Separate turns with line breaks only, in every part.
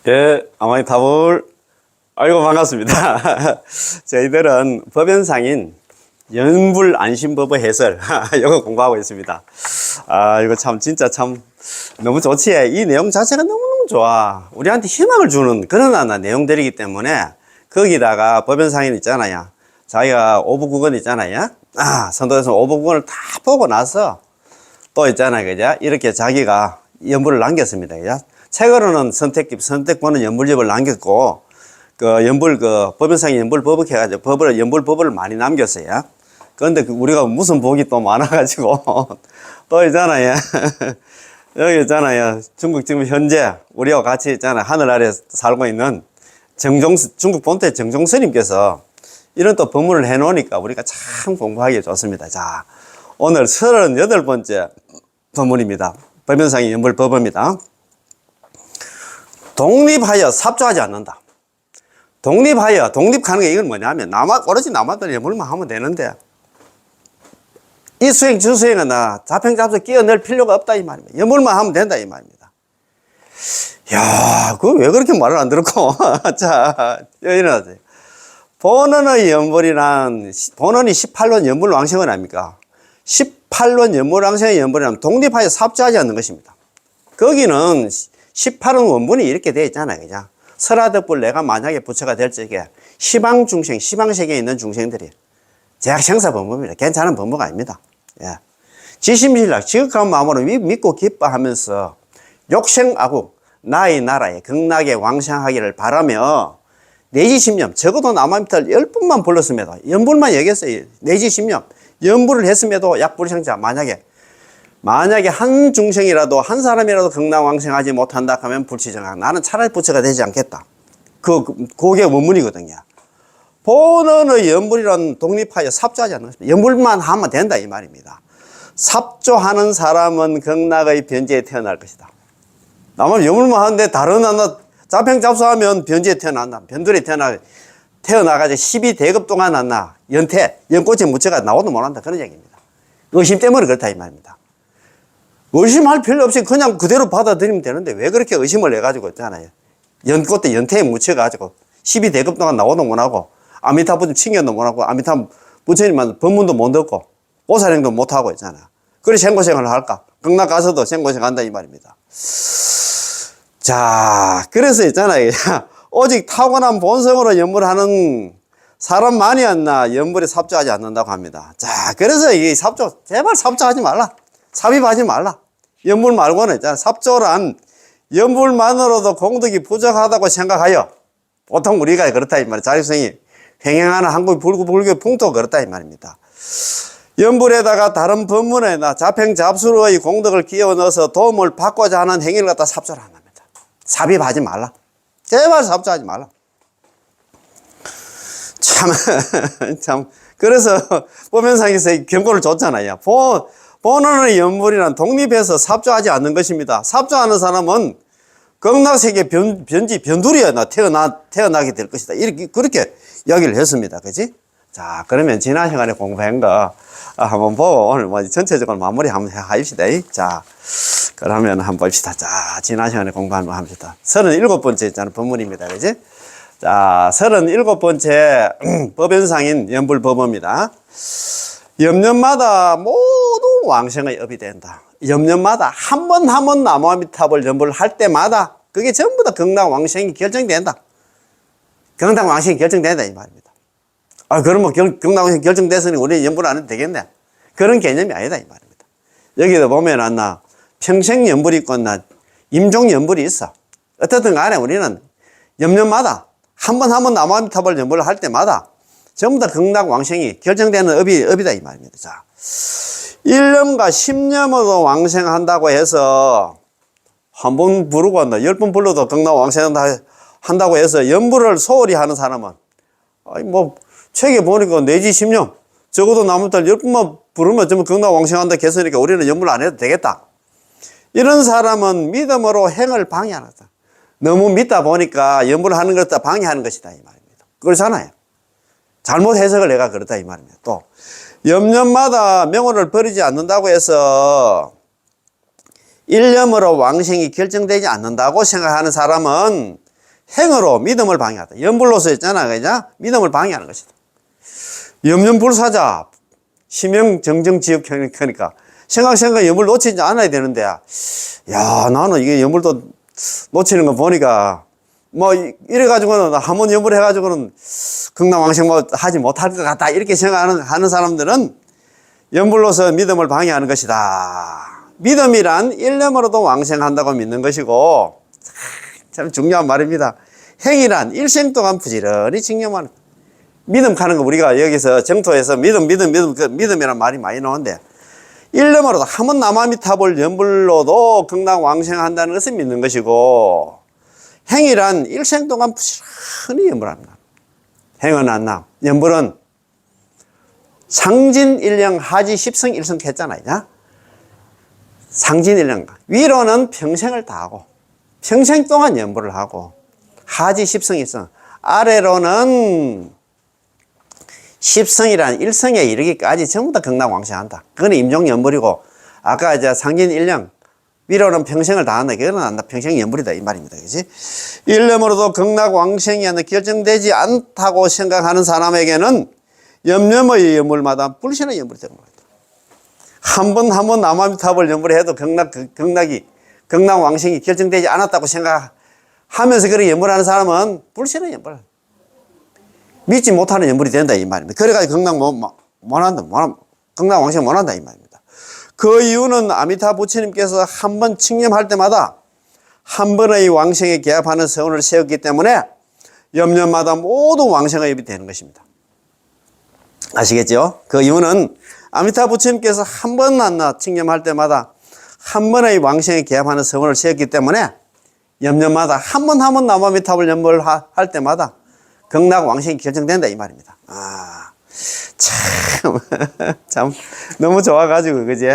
예, 아마이타불. 아이고, 반갑습니다. 저희들은 법연상인 연불안심법의 해설, 이거 공부하고 있습니다. 아, 이거 참, 진짜 참, 너무 좋지. 이 내용 자체가 너무너무 좋아. 우리한테 희망을 주는 그런 내용들이기 때문에, 거기다가 법연상인 있잖아요. 자기가 오부국언 있잖아요. 선도에서 오부국언을 다 보고 나서, 또 있잖아요. 그죠? 이렇게 자기가 연불을 남겼습니다. 그죠? 책으로는 선택권은 연불집을 남겼고, 법연상의 연불법을 해가지고, 연불법을 많이 남겼어요. 그런데 우리가 무슨 복이 또 많아가지고, 또 있잖아요. 여기 있잖아요. 중국 지금 현재, 우리와 같이 있잖아요. 하늘 아래 살고 있는 중국 본토의 정종스님께서 이런 또 법문을 해놓으니까 우리가 참 공부하기 좋습니다. 자, 오늘 38번째 법문입니다. 법연상의 연불법입니다. 독립하여 삽조하지 않는다. 독립하는 게 이건 뭐냐면, 오로지 남한들 연불만 하면 되는데, 이 수행, 주수행은 자평잡수 끼어넣을 필요가 없다, 이 말입니다. 연불만 하면 된다, 이 말입니다. 야, 그거 왜 그렇게 말을 안 들었고. 자, 일어나세요. 본원의 연불이란, 본원이 18론 연불왕생은 아닙니까? 18론 연불왕생의 연불이란 독립하여 삽조하지 않는 것입니다. 거기는 18원 원문이 이렇게 되어 있잖아요. 그죠? 설화덕불 내가 만약에 부처가 될 적에 시방중생, 시방세계에 있는 중생들이 제약생사 법문입니다. 괜찮은 법문가 아닙니다. 예. 지심신락, 지극한 마음으로 믿고 기뻐하면서 욕생아국, 나의 나라에 극락에 왕생하기를 바라며 내지심념, 적어도 남한밑을 10분만 불렀음에도 연불만 얘기했어요. 내지심념, 연불을 했음에도 약불생자 만약에 한 중생이라도 한 사람이라도 극락왕생하지 못한다 하면 불치정학. 나는 차라리 부처가 되지 않겠다. 그게 원문이거든요. 본원의 연불이란 독립하여 삽조하지 않는 것입니다. 연불만 하면 된다 이 말입니다. 삽조하는 사람은 극락의 변제에 태어날 것이다. 나만 연불만 하는데 다른 자평잡수하면 변제에 태어난다. 변두리에 태어나가지고 12대급 동안 연꽃에 묻혀가 나오도 못한다. 그런 얘기입니다. 의심 때문에 그렇다 이 말입니다. 의심할 필요 없이 그냥 그대로 받아들이면 되는데 왜 그렇게 의심을 해가지고 있잖아요. 연꽃대 연태에 묻혀가지고 12대급 동안 나오도 못하고 아미타부처 칭견도 못하고 아미타 부처님만 법문도 못 듣고 보살행도 못하고 있잖아요. 그래 생고생을 할까? 극락 가서도 생고생 한다 이 말입니다. 자, 그래서 있잖아요. 오직 타고난 본성으로 연불하는 사람만이 연불에 삽조하지 않는다고 합니다. 자, 그래서 이 제발 삽조하지 말라. 삽입하지 말라. 연불 말고는 있잖아. 삽조란 연불만으로도 공덕이 부족하다고 생각하여 보통 우리가 그렇다 이 말이야. 자립성이 횡행하는 한국 불교 풍토가 그렇다 이 말입니다. 연불에다가 다른 법문에 자평잡수의 공덕을 끼워 넣어서 도움을 받고자 하는 행위를 갖다 삽조를 안 합니다. 삽입하지 말라. 제발 삽조하지 말라. 참 그래서 법연상에서 경고를 줬잖아요. 본원의 연불이란 독립해서 삽조하지 않는 것입니다. 삽조하는 사람은 극락세계 변두리에 태어나게 될 것이다. 그렇게 이야기를 했습니다. 그지? 자, 그러면 지난 시간에 공부한 거 한번 보고 오늘 전체적으로 마무리 한번 해봅시다. 자, 그러면 한번 봅시다. 자, 지난 시간에 공부 한번 합시다. 37번째 있잖아요. 법문입니다. 그지? 자, 37번째 법연상인 연불법입니다. 염년마다 모두 왕생의 업이 된다. 염년마다 한 번 나무아미타불 연불을 할 때마다 그게 전부 다 극락왕생이 결정된다. 극락왕생이 결정된다 이 말입니다. 그러면 극락왕생이 결정됐으니 우리 연불 안 해도 되겠네. 그런 개념이 아니다 이 말입니다. 여기도 보면 평생 연불이 있고 임종 연불이 있어. 어떻든 간에 우리는 염년마다 한 번 나무아미타불 연불을 할 때마다 전부 다 극락왕생이 결정되는 업이다 이 말입니다. 자, 1년과 10년으로 왕생한다고 해서 한 번 부르고 10번 불러도 극락왕생한다고 해서 연불을 소홀히 하는 사람은 책에 보니까 내지 10년 적어도 남은 딸 10번만 부르면 전부 극락왕생한다 했으니까 우리는 연불 안 해도 되겠다. 이런 사람은 믿음으로 행을 방해하는 거다. 너무 믿다 보니까 연불을 하는 것다 방해하는 것이다 이 말입니다. 그렇잖아요. 잘못 해석을 내가 그렇다 이 말입니다. 또 염년마다 명호를 버리지 않는다고 해서 일념으로 왕생이 결정되지 않는다고 생각하는 사람은 행으로 믿음을 방해하다. 염불로서 있잖아. 그죠? 믿음을 방해하는 것이다. 염려불사자, 심형정정지역하니까 생각 염불 놓치지 않아야 되는데, 야, 나는 이게 염불도 놓치는 거 보니까, 뭐, 이래가지고는, 한번 염불 해가지고는, 극락왕생 뭐, 하지 못할 것 같다. 이렇게 생각하는 사람들은, 염불로서 믿음을 방해하는 것이다. 믿음이란 일념으로도 왕생한다고 믿는 것이고, 참 중요한 말입니다. 행이란 일생 동안 부지런히 징념하는, 믿음 가는 거 우리가 여기서 정토에서 믿음이란 말이 많이 나오는데, 일념으로도 한번 남아미타볼 염불로도 극락왕생한다는 것을 믿는 것이고, 행이란 일생 동안 부지런히 염불합니다. 행은 안남, 염불은 상진일령 하지 십성일성 했잖아요. 상진일령, 위로는 평생을 다하고 평생 동안 염불을 하고 하지 십성일성, 아래로는 십성이라는 일성에 이르기까지 전부 다 극락왕생한다. 그건 임종염불이고, 아까 이제 상진일령, 위로는 평생을 다한다. 그거는 평생 염불이다 이 말입니다. 그지? 일념으로도 극락왕생이 결정되지 않다고 생각하는 사람에게는 염념의 염불마다 불신의 염불이 되는 겁니다. 한 번 남아미탑을 염불해도 극락왕생이 결정되지 않았다고 생각하면서 그렇게 염불하는 사람은 불신의 염불, 믿지 못하는 염불이 된다 이 말입니다. 그래가지고 극락왕생 못한다 이 말입니다. 그 이유는 아미타 부처님께서 한 번 칙념할 때마다 한 번의 왕생에 개합하는 서원을 세웠기 때문에 염년마다 모두 왕생의 엽이 되는 것입니다. 아시겠죠? 그 이유는 아미타 부처님께서 한 번 칙념할 때마다 한 번의 왕생에 개합하는 서원을 세웠기 때문에 염년마다 한 번 남아미탑을 염불할 때마다 극락왕생이 결정된다 이 말입니다. 참 너무 좋아가지고 그지?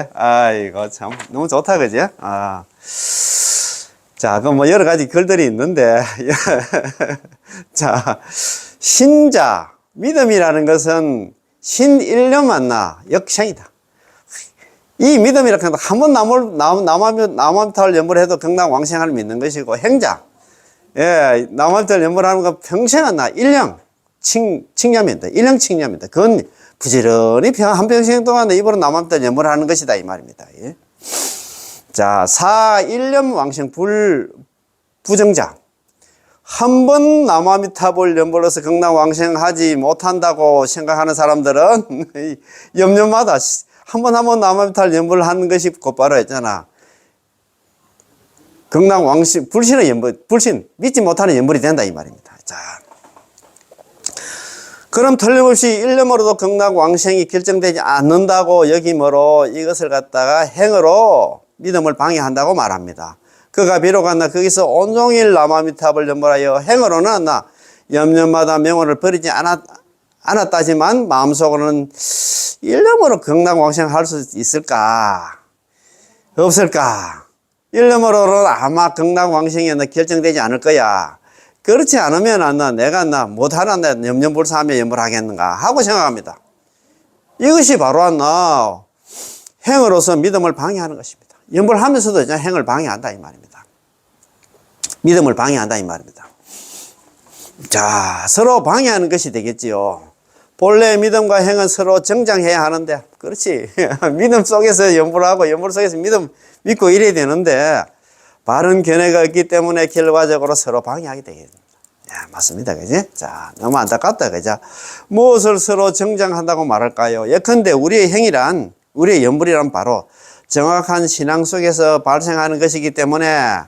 이거 참 너무 좋다 그지? 자, 그럼 뭐 여러 가지 글들이 있는데 자, 신자 믿음이라는 것은 신일념 만나 역생이다. 이 믿음이라는 건 한 번 남아미탑을 염불해도 극락왕생을 믿는 것이고, 행자, 남아미탑을 염불하는 건 평생 일령 칙념입니다. 일령 칙념입니다. 그건 부지런히 한평생 동안 입으로 남아미탑을 염불하는 것이다 이 말입니다. 예. 자, 사일념 왕생 부정자, 한 번 남아미탑을 염불러서 극락왕생하지 못한다고 생각하는 사람들은 염려마다 한 번 남아미탑을 염불하는 것이 곧바로 했잖아. 극락왕생, 불신의 염불, 믿지 못하는 염불이 된다 이 말입니다. 자, 그럼 틀림없이 일념으로도 극락왕생이 결정되지 않는다고 여기므로 이것을 갖다가 행으로 믿음을 방해한다고 말합니다. 그가 비록 거기서 온종일 남아미탑을 염불하여 행으로는 염년마다 명호를 버리지 않았다지만 마음속으로는 일념으로 극락왕생할 수 있을까? 없을까? 일념으로는 아마 극락왕생이 결정되지 않을 거야. 그렇지 않으면 내가 못하는 염려불사하며 염불하겠는가 하고 생각합니다. 이것이 바로 행으로서 믿음을 방해하는 것입니다. 염불하면서도 이제 행을 방해한다 이 말입니다. 믿음을 방해한다 이 말입니다. 자, 서로 방해하는 것이 되겠지요. 본래 믿음과 행은 서로 정장해야 하는데, 그렇지. 믿음 속에서 염불하고 염불 속에서 믿음 믿고 이래야 되는데, 바른 견해가 없기 때문에 결과적으로 서로 방해하게 되겠습니다. 맞습니다. 그지? 자, 너무 안타깝다. 그죠? 무엇을 서로 정장한다고 말할까요? 예컨대 우리의 행이란, 우리의 염불이란 바로 정확한 신앙 속에서 발생하는 것이기 때문에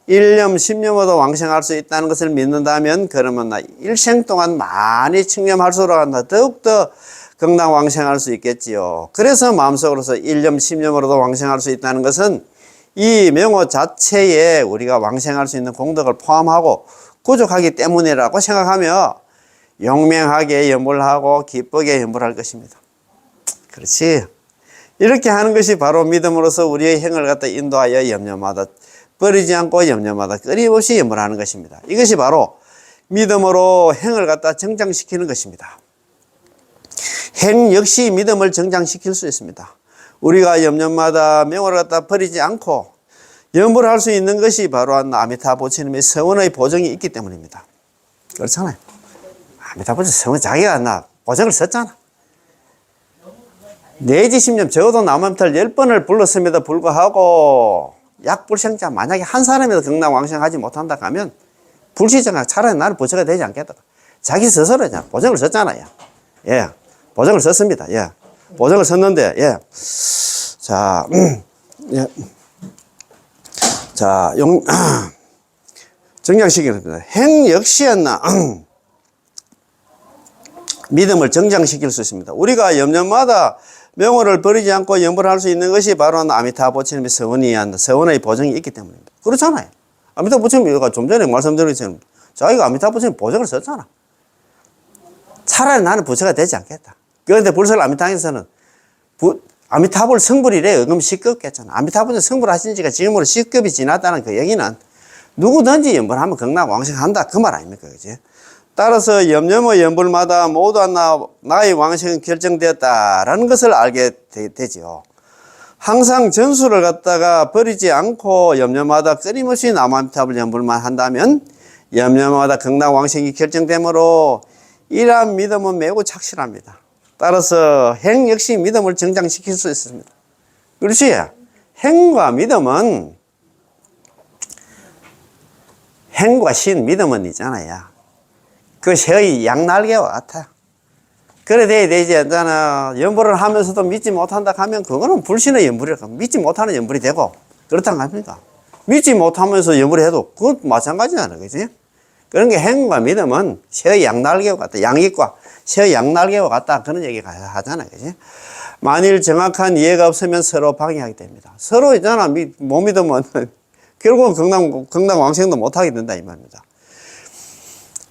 일념, 십념으로도 왕생할 수 있다는 것을 믿는다면, 그러면 일생 동안 많이 칙념할수록 더욱더 극락왕생할 수 있겠지요. 그래서 마음속으로서 일념, 십념으로도 왕생할 수 있다는 것은 이 명호 자체에 우리가 왕생할 수 있는 공덕을 포함하고 부족하기 때문이라고 생각하며 용맹하게 염불하고 기쁘게 염불할 것입니다. 그렇지. 이렇게 하는 것이 바로 믿음으로서 우리의 행을 갖다 인도하여 염려마다 버리지 않고 염려마다 끊임없이 염불하는 것입니다. 이것이 바로 믿음으로 행을 갖다 정장시키는 것입니다. 행 역시 믿음을 정장시킬 수 있습니다. 우리가 염려마다 명호를 갖다 버리지 않고 연불을 할 수 있는 것이 바로 아미타부처님의 서원의 보증이 있기 때문입니다. 그렇잖아요. 아미타부처 서원 자기가 보증을 썼잖아. 내지 10년 적어도 남아미타를 10번을 불렀음에도 불구하고 약불생자 만약에 한 사람이라도 극락왕생하지 못한다 하면 불시정하 차라리 나는 부처가 되지 않겠다. 자기 스스로 보증을 썼잖아요. 예, 보증을 썼습니다. 예, 보증을 썼는데 예, 자, 예, 자, 정장시키는 행 역시였나 믿음을 정장시킬 수 있습니다. 우리가 염려마다 명호를 버리지 않고 염불을 할 수 있는 것이 바로 아미타부처님의 서원의 보증이 있기 때문입니다. 그렇잖아요. 아미타부처님이 좀 전에 말씀드린 것처럼 자기가 아미타부처님 보증을 썼잖아. 차라리 나는 부처가 되지 않겠다. 그런데 불설 아미타에서는 아미타불 성불이래 의금 10급겠잖아. 아미타부처님 성불하신 지가 지금으로 10급이 지났다는 그 얘기는 누구든지 염불하면 극락왕생한다 그 말 아닙니까? 그지? 따라서 염염의 염불마다 모두 나의 왕생은 결정되었다라는 것을 알게 되지요. 항상 전수를 갖다가 버리지 않고 염려마다 끊임없이 남아미타불 염불만 한다면 염려마다 극락왕생이 결정되므로 이러한 믿음은 매우 착실합니다. 따라서 행 역시 믿음을 정장시킬 수 있습니다. 그렇지? 행과 믿음은 행과 신, 믿음은 있잖아요. 그 새의 양날개와 같아. 그래 돼야 되지 않잖아. 연불을 하면서도 믿지 못한다 하면 그거는 불신의 연불이라 믿지 못하는 연불이 되고 그렇다는 거 아닙니까? 믿지 못하면서 연불을 해도 그건 마찬가지잖아. 그지? 그런 게 행과 믿음은 새의 양날개와 같다. 양익과 새의 양날개와 같다. 그런 얘기 하잖아. 그지? 만일 정확한 이해가 없으면 서로 방해하게 됩니다. 서로 있잖아. 못 믿으면 결국은 극락왕생도 못하게 된다. 이 말입니다.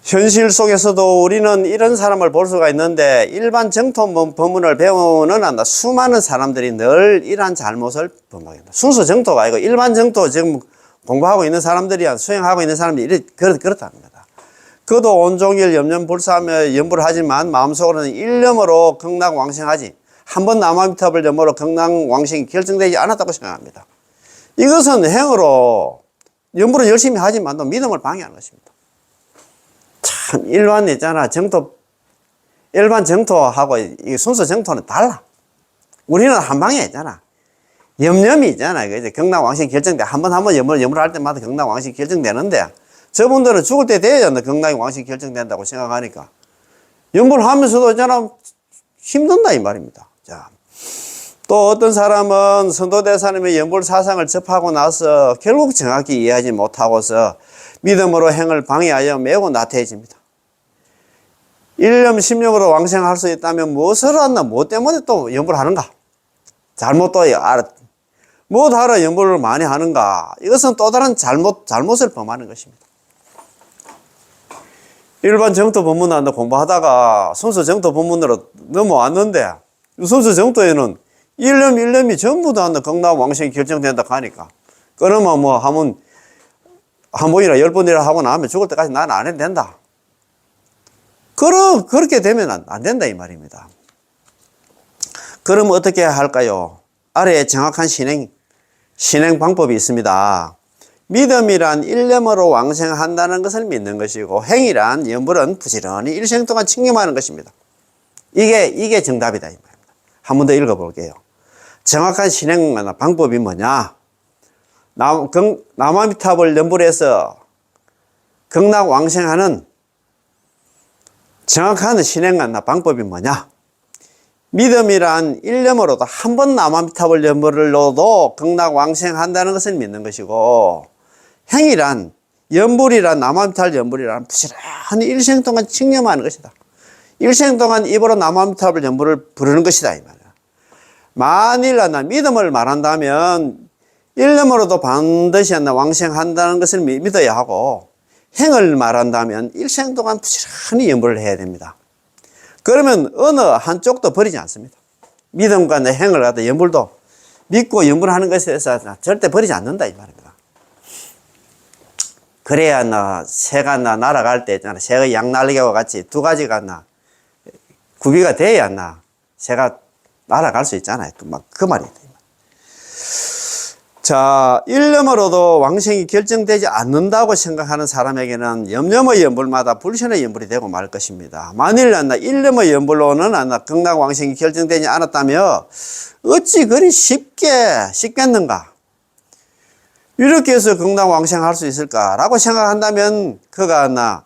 현실 속에서도 우리는 이런 사람을 볼 수가 있는데 일반 정토 법문을 배우는 수많은 사람들이 늘 이러한 잘못을 범하게 됩니다. 순수 정토가 아니고 일반 정토 지금 공부하고 있는 사람들이 수행하고 있는 사람들이 그렇답니다. 그도 온종일 염려불사하며 염불을 하지만 마음속으로는 일념으로 극락왕생하지 한 번 남아미타불 염으로 극락왕생이 결정되지 않았다고 생각합니다. 이것은 행으로 염불은 열심히 하지만 또 믿음을 방해하는 것입니다. 참 일반 있잖아 일반 정토하고 이 순수 정토는 달라. 우리는 한 방에 있잖아. 염염이 있잖아. 그지? 극락왕생 결정돼. 한 번 염을 할 때마다 극락왕생 결정되는데 저분들은 죽을 때 돼야 극락왕생 결정된다고 생각하니까 염불 하면서도 있잖아 힘든다 이 말입니다. 자, 또 어떤 사람은 선도대사님의 염불 사상을 접하고 나서 결국 정확히 이해하지 못하고서 믿음으로 행을 방해하여 매우 나태해집니다. 일념, 심령으로 왕생할 수 있다면 무엇을 한다? 무엇 때문에 또 염불을 하는가? 잘못 또 무엇하러 염불을 많이 하는가? 이것은 또 다른 잘못을 범하는 것입니다. 일반 정토 법문을 공부하다가 순수 정토 법문으로 넘어왔는데 순수 정토에는 일념이 전부 다 극락왕생이 결정된다 하니까 그러면 뭐 하면 한 번이나 10번이나 하고 나면 죽을 때까지 나는 안 해도 된다. 그렇게 되면 안 된다 이 말입니다. 그럼 어떻게 할까요? 아래에 정확한 신행 방법이 있습니다. 믿음이란 일념으로 왕생한다는 것을 믿는 것이고 행이란 염불은 부지런히 일생 동안 칭념하는 것입니다. 이게 정답이다 이 말입니다. 한 번 더 읽어볼게요. 정확한 신행 방법이 뭐냐? 남아미타불 염불에서 극락왕생하는 정확한 신행 방법이 뭐냐? 믿음이란 일념으로도 한 번 남아미타불 염불로도 극락왕생한다는 것을 믿는 것이고 행이란 염불이란 남아미타불 염불이란 부지런히 일생 동안 칭념하는 것이다. 일생 동안 입으로 남아미타불 염불을 부르는 것이다 이 말이야. 만일 믿음을 말한다면 일념으로도 반드시 왕생한다는 것을 믿어야 하고 행을 말한다면 일생 동안 부지런히 염불을 해야 됩니다. 그러면 어느 한쪽도 버리지 않습니다. 믿음과 행을 갖다 염불도 믿고 염불하는 것에 대해서 절대 버리지 않는다 이 말입니다. 그래야 새가 날아갈 때 있잖아. 새의 양날개와 같이 두 가지가 구비가 돼야 새가 날아갈 수 있잖아요. 그 말이에요. 자, 일념으로도 왕생이 결정되지 않는다고 생각하는 사람에게는 염념의 연불마다 불신의 연불이 되고 말 것입니다. 만일 일념의 연불로는 극락왕생이 결정되지 않았다며 어찌 그리 쉽겠는가? 이렇게 해서 극락왕생할 수 있을까라고 생각한다면 그가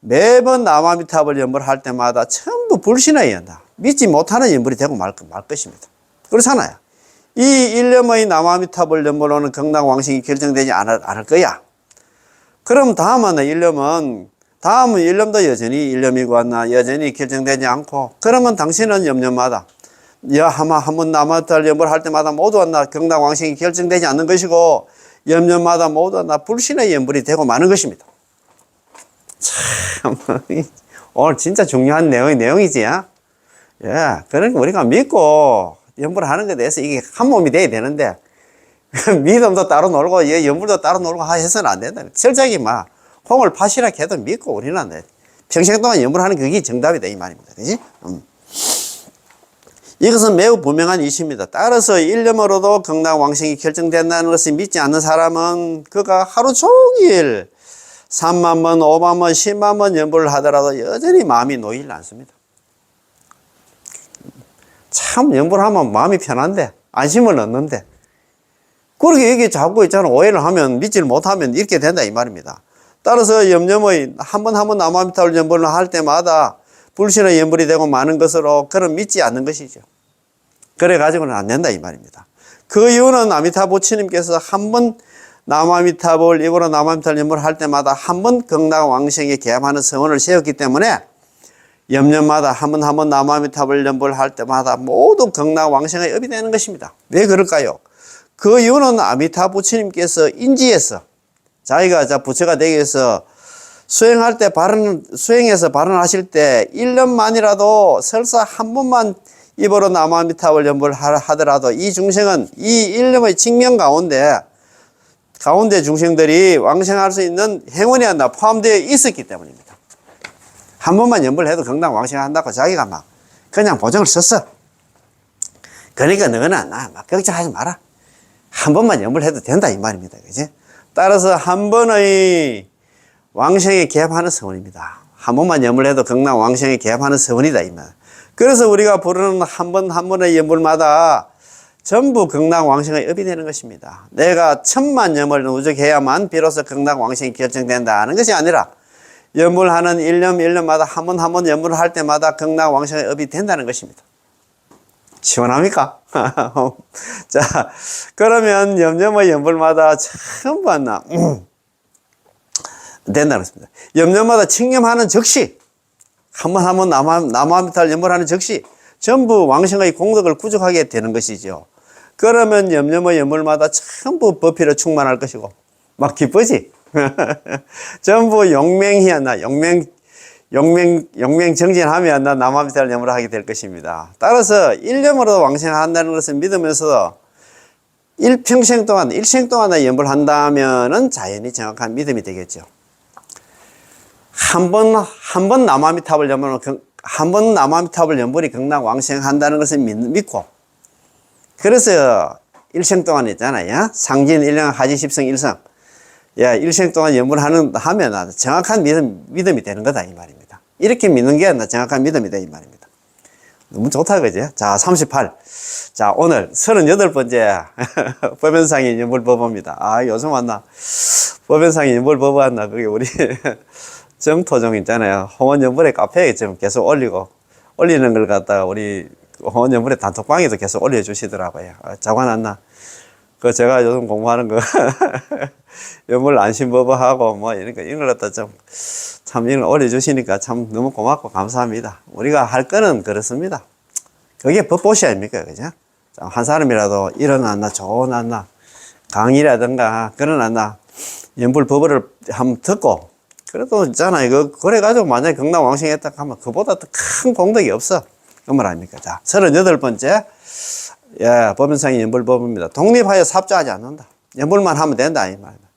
매번 남아미탑을 연불할 때마다 전부 불신의 연다. 믿지 못하는 연불이 되고 말 것입니다. 그렇잖아요. 이 일념의 남아미탑을 연불로는 극락왕생이 결정되지 않을 거야. 그럼 다음은 일념도 여전히 일념이고 여전히 결정되지 않고, 그러면 당신은 염려마다 한번 남아미탑을 연불할 때마다 모두 극락왕생이 결정되지 않는 것이고, 염려마다 모두 불신의 연불이 되고 마는 것입니다. 참, 오늘 진짜 중요한 내용이지. 예, 그러니까 우리가 믿고 연불을 하는 것에 대해서 이게 한 몸이 돼야 되는데, 믿음도 따로 놀고, 연불도 따로 놀고 해서는 안 된다. 철저하게 홍을 파시라 해도 믿고 우리는 평생 동안 연불하는 그게 정답이다, 이 말입니다. 그지? 이것은 매우 분명한 이슈입니다. 따라서 일념으로도 극락왕생이 결정된다는 것을 믿지 않는 사람은 그가 하루 종일 3만 번, 5만 번, 10만 번 연불을 하더라도 여전히 마음이 놓이질 않습니다. 참 연불하면 마음이 편한데, 안심을 얻는데, 그렇게 여기 자꾸 있잖아, 오해를 하면, 믿지를 못하면 이렇게 된다, 이 말입니다. 따라서 염념의 한 번 남아미탑을 연불을 할 때마다 불신의 연불이 되고 마는 것으로 그는 믿지 않는 것이죠. 그래 가지고는 안 된다, 이 말입니다. 그 이유는 아미타 부처님께서 한 번 남아미탑을 입으로 남아미탑을 연불을 할 때마다 한 번 극락왕생에 개합하는 성원을 세웠기 때문에 염년마다 한 번 남아미탑을 연불을 할 때마다 모두 극락왕생의 업이 되는 것입니다. 왜 그럴까요? 그 이유는 아미타 부처님께서 인지해서 자기가 부처가 되기 위해서 수행해서 발언하실 때 1년만이라도 설사 한 번만 입으로 남아미탑을 연불을 하더라도 이 중생은 이 1년의 직면 가운데 중생들이 왕생할 수 있는 행운이 포함되어 있었기 때문입니다. 한 번만 연불해도 극락왕생한다고 자기가 그냥 보증을 썼어. 그러니까 너는 걱정하지 마라. 한 번만 연불해도 된다, 이 말입니다. 그지? 따라서 한 번의 왕생에 개합하는 서원입니다. 한 번만 연불해도 극락왕생에 개합하는 서원이다, 이 말. 그래서 우리가 부르는 한 번의 연불마다 전부 극락왕생의 업이 되는 것입니다. 내가 1000만 연불을 누적해야만 비로소 극락왕생이 결정된다는 것이 아니라 연불하는 1년마다 한 번 연불을 할 때마다 극락왕생의 업이 된다는 것입니다. 시원합니까? 자, 그러면 염념의 연불마다 전부 된다는 것입니다. 염념마다 칭념하는 즉시 한 번 남아미탈 연불하는 즉시 전부 왕생의 공덕을 구족하게 되는 것이죠. 그러면 염념의 연불마다 전부 법피로 충만할 것이고 막 기쁘지? 전부 용맹정진하면 남아미탈 연불을 하게 될 것입니다. 따라서 일념으로 왕생한다는 것을 믿으면서 일생 동안 연불을 한다면은 자연히 정확한 믿음이 되겠죠. 한 번 남아미탑을 연불이 극락왕생한다는 것을 믿고, 그래서 일생 동안 있잖아요. 상진 일령 하지 십성 일성. 일생 동안 연불하면 정확한 믿음이 되는 거다, 이 말입니다. 이렇게 믿는 게 정확한 믿음이다, 이 말입니다. 너무 좋다, 그죠? 자, 38. 자, 오늘 38번째 법연상인 연불법입니다. 요즘 법연상인 연불법 그게 우리 정토종 있잖아요. 홍원연불의 카페에 지금 계속 올리는 걸 갖다가 우리 홍원연불의 단톡방에도 계속 올려주시더라고요. 자관았나? 제가 요즘 공부하는 거, 연불 안심법하고 이런 걸 갖다 참 이런 걸 올려주시니까 참 너무 고맙고 감사합니다. 우리가 할 거는 그렇습니다. 그게 법보시 아닙니까? 그죠? 한 사람이라도 일어났나, 좋았나, 강의라든가, 그러나, 연불법을 한번 듣고, 그래도 있잖아요. 그래가지고 만약에 극락왕생했다 하면 그보다 더 큰 공덕이 없어. 그 말 아닙니까? 자, 38번째. 법연상인 연불법입니다. 독립하여 삽조하지 않는다. 연불만 하면 된다, 이 말입니다.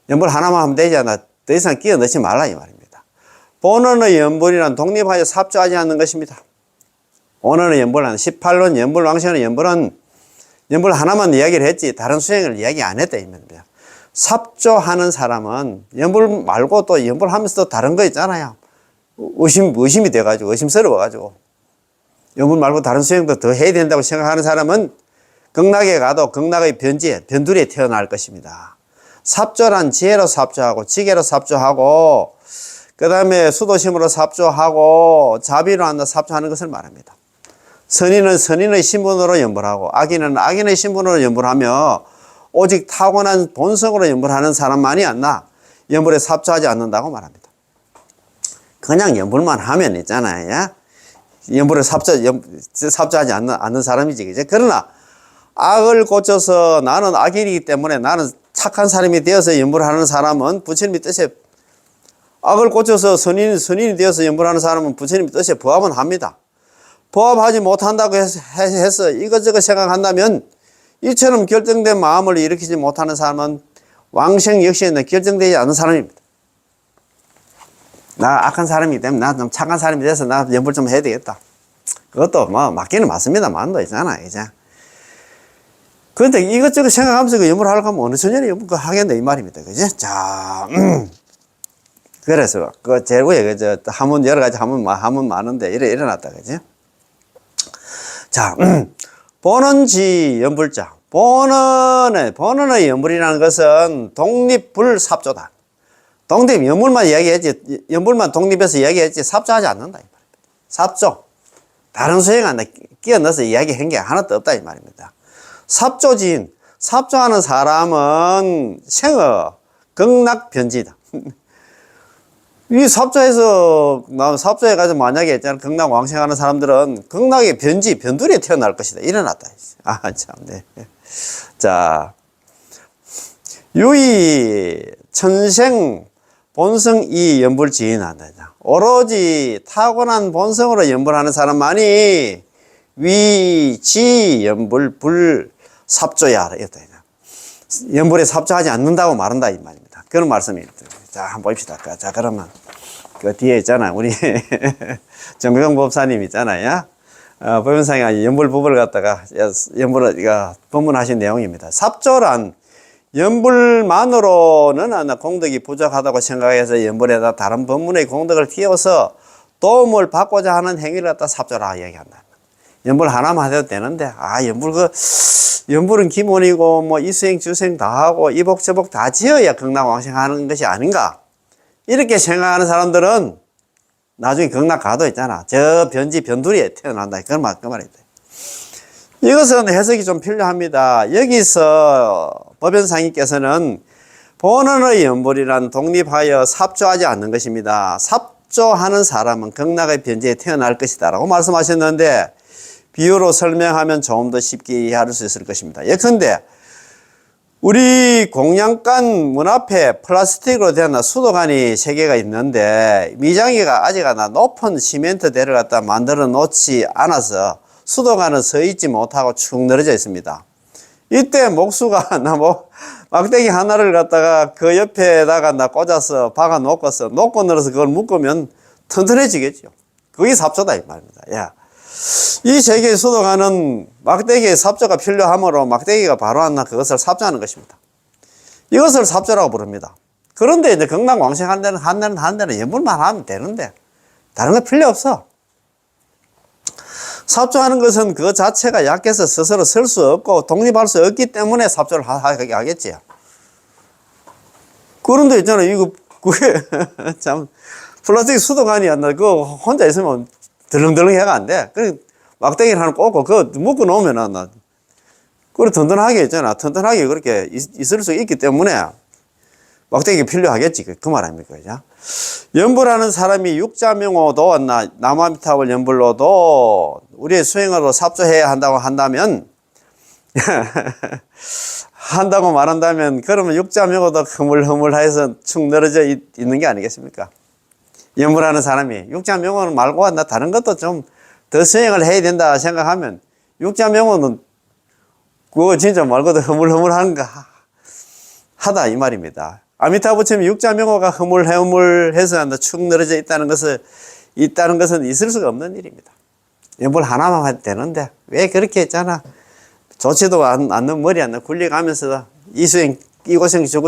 연불 하나만 하면 되지 않아. 더 이상 끼어 넣지 말라, 이 말입니다. 본원의 연불이란 독립하여 삽조하지 않는 것입니다. 본원의 연불은 18론 연불왕생의 연불은 연불 하나만 이야기를 했지 다른 수행을 이야기 안 했다 이 말입니다. 삽조하는 사람은 연불 말고 또 연불하면서 또 다른 거 있잖아요. 의심이 돼가지고 의심스러워가지고 연불 말고 다른 수행도 더 해야 된다고 생각하는 사람은 극락에 가도 극락의 변두리에 태어날 것입니다. 삽조란 지혜로 삽조하고 지혜로 삽조하고 그 다음에 수도심으로 삽조하고 자비로 한다 삽조하는 것을 말합니다. 선인은 선인의 신분으로 연불하고 악인은 악인의 신분으로 연불하며 오직 타고난 본성으로 연불하는 사람만이 안나 연불에 삽조하지 않는다고 말합니다. 그냥 연불만 하면 있잖아요. 연불에 삽조하지 않는 사람이지. 그죠? 그러나 악을 고쳐서 나는 악인이기 때문에 나는 착한 사람이 되어서 연불하는 사람은 부처님의 뜻에 악을 고쳐서 선인이 되어서 연불하는 사람은 부처님의 뜻에 부합은 합니다. 부합하지 못한다고 해서 이것저것 생각한다면 이처럼 결정된 마음을 일으키지 못하는 사람은 왕생 역시는 결정되지 않은 사람입니다. 나 악한 사람이기 때문에 나 좀 착한 사람이 돼서 나 연불 좀 해야 되겠다. 그것도 뭐 맞기는 맞습니다만도 있잖아, 이제. 그런데 이것저것 생각하면서 그 연불 하려고 하면 어느 천년에 연불 하겠네 이 말입니다, 그지? 자, 그래서 그 제일 위에 하문 여러 가지 하문 많은데 일어났다, 그지? 자, 본원지 연불자. 본원의 연불이라는 것은 독립불삽조다. 연불만 이야기했지, 연불만 독립해서 이야기했지, 삽조하지 않는다. 이 말입니다. 삽조. 다른 수행 안 끼어 넣어서 이야기한 게 하나도 없다. 이 말입니다. 삽조지인, 삽조하는 사람은 생어, 극락변지다. 이 삽조해서, 삽조해가지고 만약에 있잖아, 극락 왕생하는 사람들은 극락의 변두리에 태어날 것이다. 일어났다. 아, 참, 네. 자, 유의, 천생, 본성 이 연불 지인한다. 오로지 타고난 본성으로 연불하는 사람만이 위지 연불 불 삽조야. 연불에 삽조하지 않는다고 말한다. 이 말입니다. 그런 말씀입니다. 자, 한번 봅시다. 자, 그러면 그 뒤에 있잖아. 우리 정경 법사님 있잖아요. 법연상에 연불 부부를 갖다가 연불을 법문하신 내용입니다. 삽조란 연불만으로는 공덕이 부족하다고 생각해서 연불에다 다른 법문의 공덕을 띄워서 도움을 받고자 하는 행위를 갖다 삽조라 이야기한다. 연불 하나만 해도 되는데, 연불은 기본이고, 뭐, 이수행, 주생 다 하고, 이복저복 다 지어야 극락왕생하는 것이 아닌가. 이렇게 생각하는 사람들은 나중에 극락 가도 있잖아. 저 변두리에 태어난다. 그 말입니다. 이것은 해석이 좀 필요합니다. 여기서 법연상님께서는 본원의 연불이란 독립하여 삽조하지 않는 것입니다. 삽조하는 사람은 극락의 변지에 태어날 것이다 라고 말씀하셨는데 비유로 설명하면 조금 더 쉽게 이해할 수 있을 것입니다. 예컨대 우리 공양간 문 앞에 플라스틱으로 된 수도관이 3개가 있는데 미장이가 아직 높은 시멘트 대를 갖다 만들어 놓지 않아서 수도관은 서 있지 못하고 축 늘어져 있습니다. 이때 목수가 막대기 하나를 갖다가 그 옆에다가 꽂아서 박아 놓고 늘어서 그걸 묶으면 튼튼해지겠죠. 그게 삽조다 이 말입니다. 야. 이 3개의 수도관은 막대기의 삽조가 필요하므로 막대기가 바로 안 나 그것을 삽조하는 것입니다. 이것을 삽조라고 부릅니다. 그런데 이제 극락왕생한 데는 연불만 하면 되는데 다른 거 필요 없어. 삽조하는 것은 그 자체가 약해서 스스로 설 수 없고 독립할 수 없기 때문에 삽조를 하겠지요. 그런데 있잖아요. 그게 참 플라스틱 수도관이 안 나. 그거 혼자 있으면 덜렁덜렁 해가 안 돼. 그래 막대기를 하나 꽂고 그거 묶어 놓으면 그래 튼튼하게 있잖아. 튼튼하게 그렇게 있을 수 있기 때문에 막대기 필요하겠지. 그 말 아닙니까? 그죠? 연불하는 사람이 육자명호도 남아미타불 연불로도 우리의 수행으로 삽조해야 한다고 한다면 그러면 육자명호도 흐물흐물해서 축 늘어져 있는 게 아니겠습니까? 연불하는 사람이 육자명호는 말고 다른 것도 좀 더 수행을 해야 된다 생각하면 육자명호는 그거 진짜 말고도 흐물흐물한가 하다 이 말입니다. 아미타 부처님이 육자명호가 흐물흐물해서 축 늘어져 있다는 것은 있을 수가 없는 일입니다. 연불 하나만 해도 되는데 왜 그렇게 했잖아. 좋지도 않는 머리 안 굴려가면서 이 수행, 이 고생, 저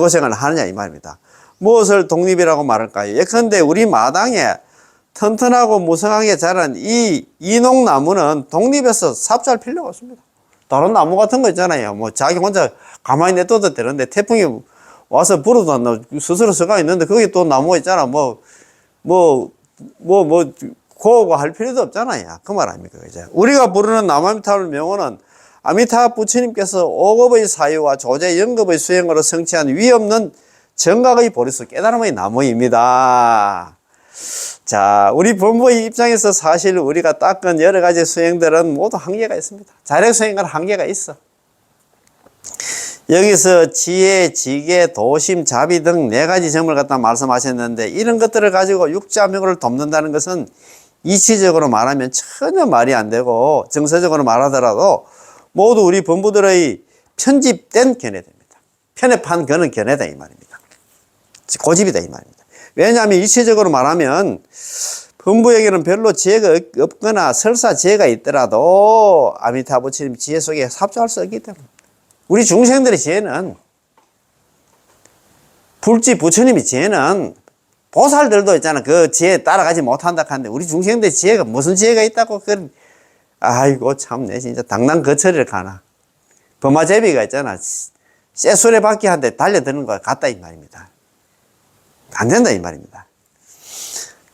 고생을 하느냐 이 말입니다. 무엇을 독립이라고 말할까요? 예컨대 우리 마당에 튼튼하고 무성하게 자란 이 이농나무는 독립해서 삽질할 필요가 없습니다. 다른 나무 같은 거 있잖아요. 뭐 자기 혼자 가만히 냅둬도 되는데 태풍이 와서 불어도 안 나고 스스로 서가 있는데 거기 또 나무가 있잖아. 고하고 할 필요도 없잖아요. 그 말 아닙니까? 이제 우리가 부르는 남아미타불 명호는 아미타 부처님께서 5급의 사유와 조제 영급의 수행으로 성취한 위없는 정각의 보리수 깨달음의 나무입니다. 자, 우리 본부의 입장에서 사실 우리가 닦은 여러 가지 수행들은 모두 한계가 있습니다. 자력 수행은 한계가 있어. 여기서 지혜, 지계, 도심, 자비 등 4가지 점을 갖다 말씀하셨는데 이런 것들을 가지고 육자명을 돕는다는 것은 이치적으로 말하면 전혀 말이 안 되고 정서적으로 말하더라도 모두 우리 본부들의 편집된 견해입니다. 편협한 그런 견해다 이 말입니다. 고집이다 이 말입니다. 왜냐하면 이치적으로 말하면 본부에게는 별로 지혜가 없거나 설사 지혜가 있더라도 아미타 부처님 지혜 속에 삽입할 수 없기 때문에 우리 중생들의 지혜는 불지 부처님의 지혜는 보살들도 있잖아. 그 지혜 따라가지 못한다 하는데 우리 중생들의 지혜가 무슨 지혜가 있다고 그런 아이고 참내 진짜 당난 거처리를 가나. 범아제비가 있잖아. 쇠수레 바퀴 한 대 달려드는 거 같다 이 말입니다. 안 된다 이 말입니다.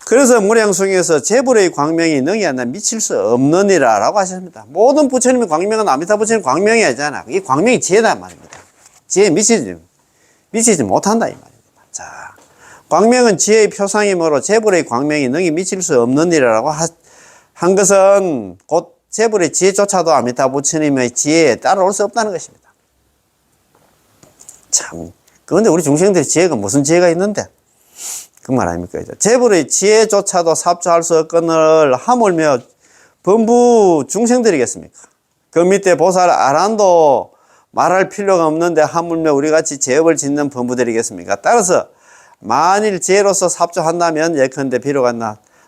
그래서 무량숭에서 재불의 광명이 능히 안나 미칠 수 없느니라 라고 하셨습니다. 모든 부처님의 광명은 아미타 부처님 광명이 아니잖아. 이 광명이 지혜다 말입니다. 지혜에 미치지 못한다 이 말입니다. 자, 광명은 지혜의 표상이므로 재불의 광명이 능히 미칠 수 없느니라 라고 한 것은 곧 재불의 지혜조차도 아미타 부처님의 지혜에 따라올 수 없다는 것입니다. 참, 그런데 우리 중생들의 지혜가 무슨 지혜가 있는데? 그 말 아닙니까? 재불의 지혜조차도 삽조할 수 없거늘 하물며 범부 중생들이겠습니까? 그 밑에 보살 아란도 말할 필요가 없는데 하물며 우리같이 제업을 짓는 범부들이겠습니까? 따라서 만일 지혜로서 삽조한다면 예컨대 비록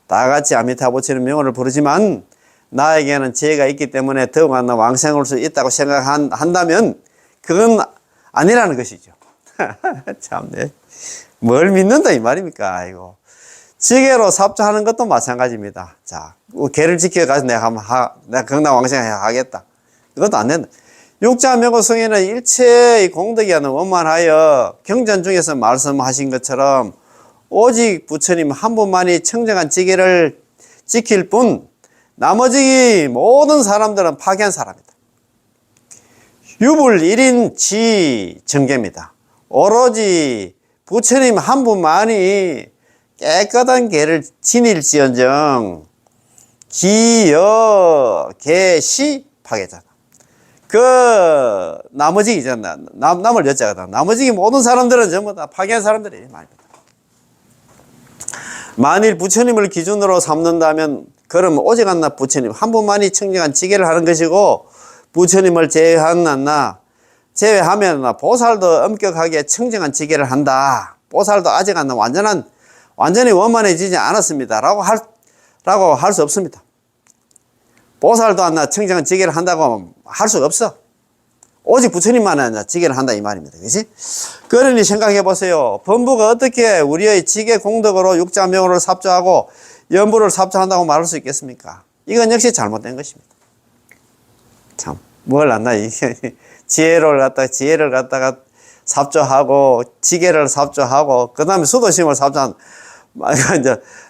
나같이 아미타 부처님 명호를 부르지만 나에게는 지혜가 있기 때문에 더욱 왕생할 수 있다고 생각한다면 그건 아니라는 것이죠. 참네. 뭘 믿는다 이 말입니까? 아이고. 지계로 삽조하는 것도 마찬가지입니다. 자, 계를 지켜가지고 내가 경락왕생 하겠다. 이것도 안 된다. 육자명호 성에는 일체의 공덕이 하는 원만하여 경전 중에서 말씀하신 것처럼 오직 부처님 한 분만이 청정한 지계를 지킬 뿐 나머지 모든 사람들은 파괴한 사람이다. 유불 1인 지 정계입니다. 오로지 부처님 한 분만이 깨끗한 계를 지닐지언정 기여 개시 파괴자다. 그 나머지 있잖아. 남을 여자거든. 나머지 모든 사람들은 전부 다 파괴한 사람들이 말입니다. 만일 부처님을 기준으로 삼는다면 그럼 오직 한나 부처님 한 분만이 청정한 지계를 하는 것이고 부처님을 제외하면 보살도 엄격하게 청정한 지계를 한다. 보살도 아직 완전히 원만해지지 않았습니다. 라고 할 수 없습니다. 보살도 청정한 지계를 한다고 할 수가 없어. 오직 부처님만 지계를 한다 이 말입니다. 그렇지? 그러니 생각해 보세요. 범부가 어떻게 우리의 지계 공덕으로 육자명호를 삽조하고 연부를 삽조한다고 말할 수 있겠습니까? 이건 역시 잘못된 것입니다. 참, 뭘 안나 이게 지혜를 갖다가 삽조하고 지계를 삽조하고 그 다음에 수도심을 삽조한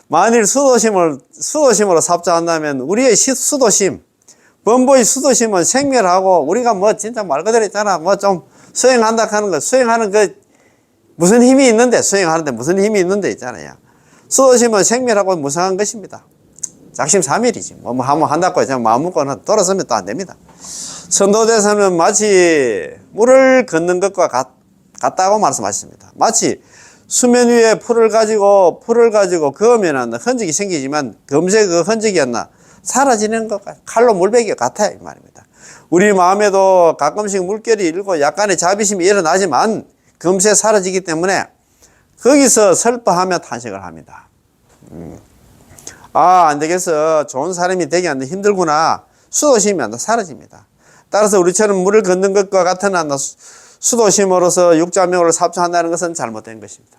만일 수도심으로 삽조한다면 우리의 수도심 범부의 수도심은 생멸하고 우리가 진짜 말 그대로 있잖아 좀 수행한다 하는 거 수행하는 무슨 힘이 있는데 수행하는데 무슨 힘이 있는데 있잖아요. 수도심은 생멸하고 무상한 것입니다. 작심삼일이지 한번 한다고 해서 마음 먹고는 돌아서면 또 안 됩니다. 선도대사는 마치 물을 걷는 것과 같다고 말씀하셨습니다. 마치 수면 위에 풀을 가지고 그으면 흔적이 생기지만 금세 그 흔적이 사라지는 것과 칼로 물베기 같아요 이 말입니다. 우리 마음에도 가끔씩 물결이 일고 약간의 자비심이 일어나지만 금세 사라지기 때문에 거기서 슬퍼하며 탄식을 합니다. 안 되겠어. 좋은 사람이 되기 힘들구나. 수도심이 사라집니다. 따라서 우리처럼 물을 걷는 것과 같은 수도심으로서 육자명을 삽조한다는 것은 잘못된 것입니다.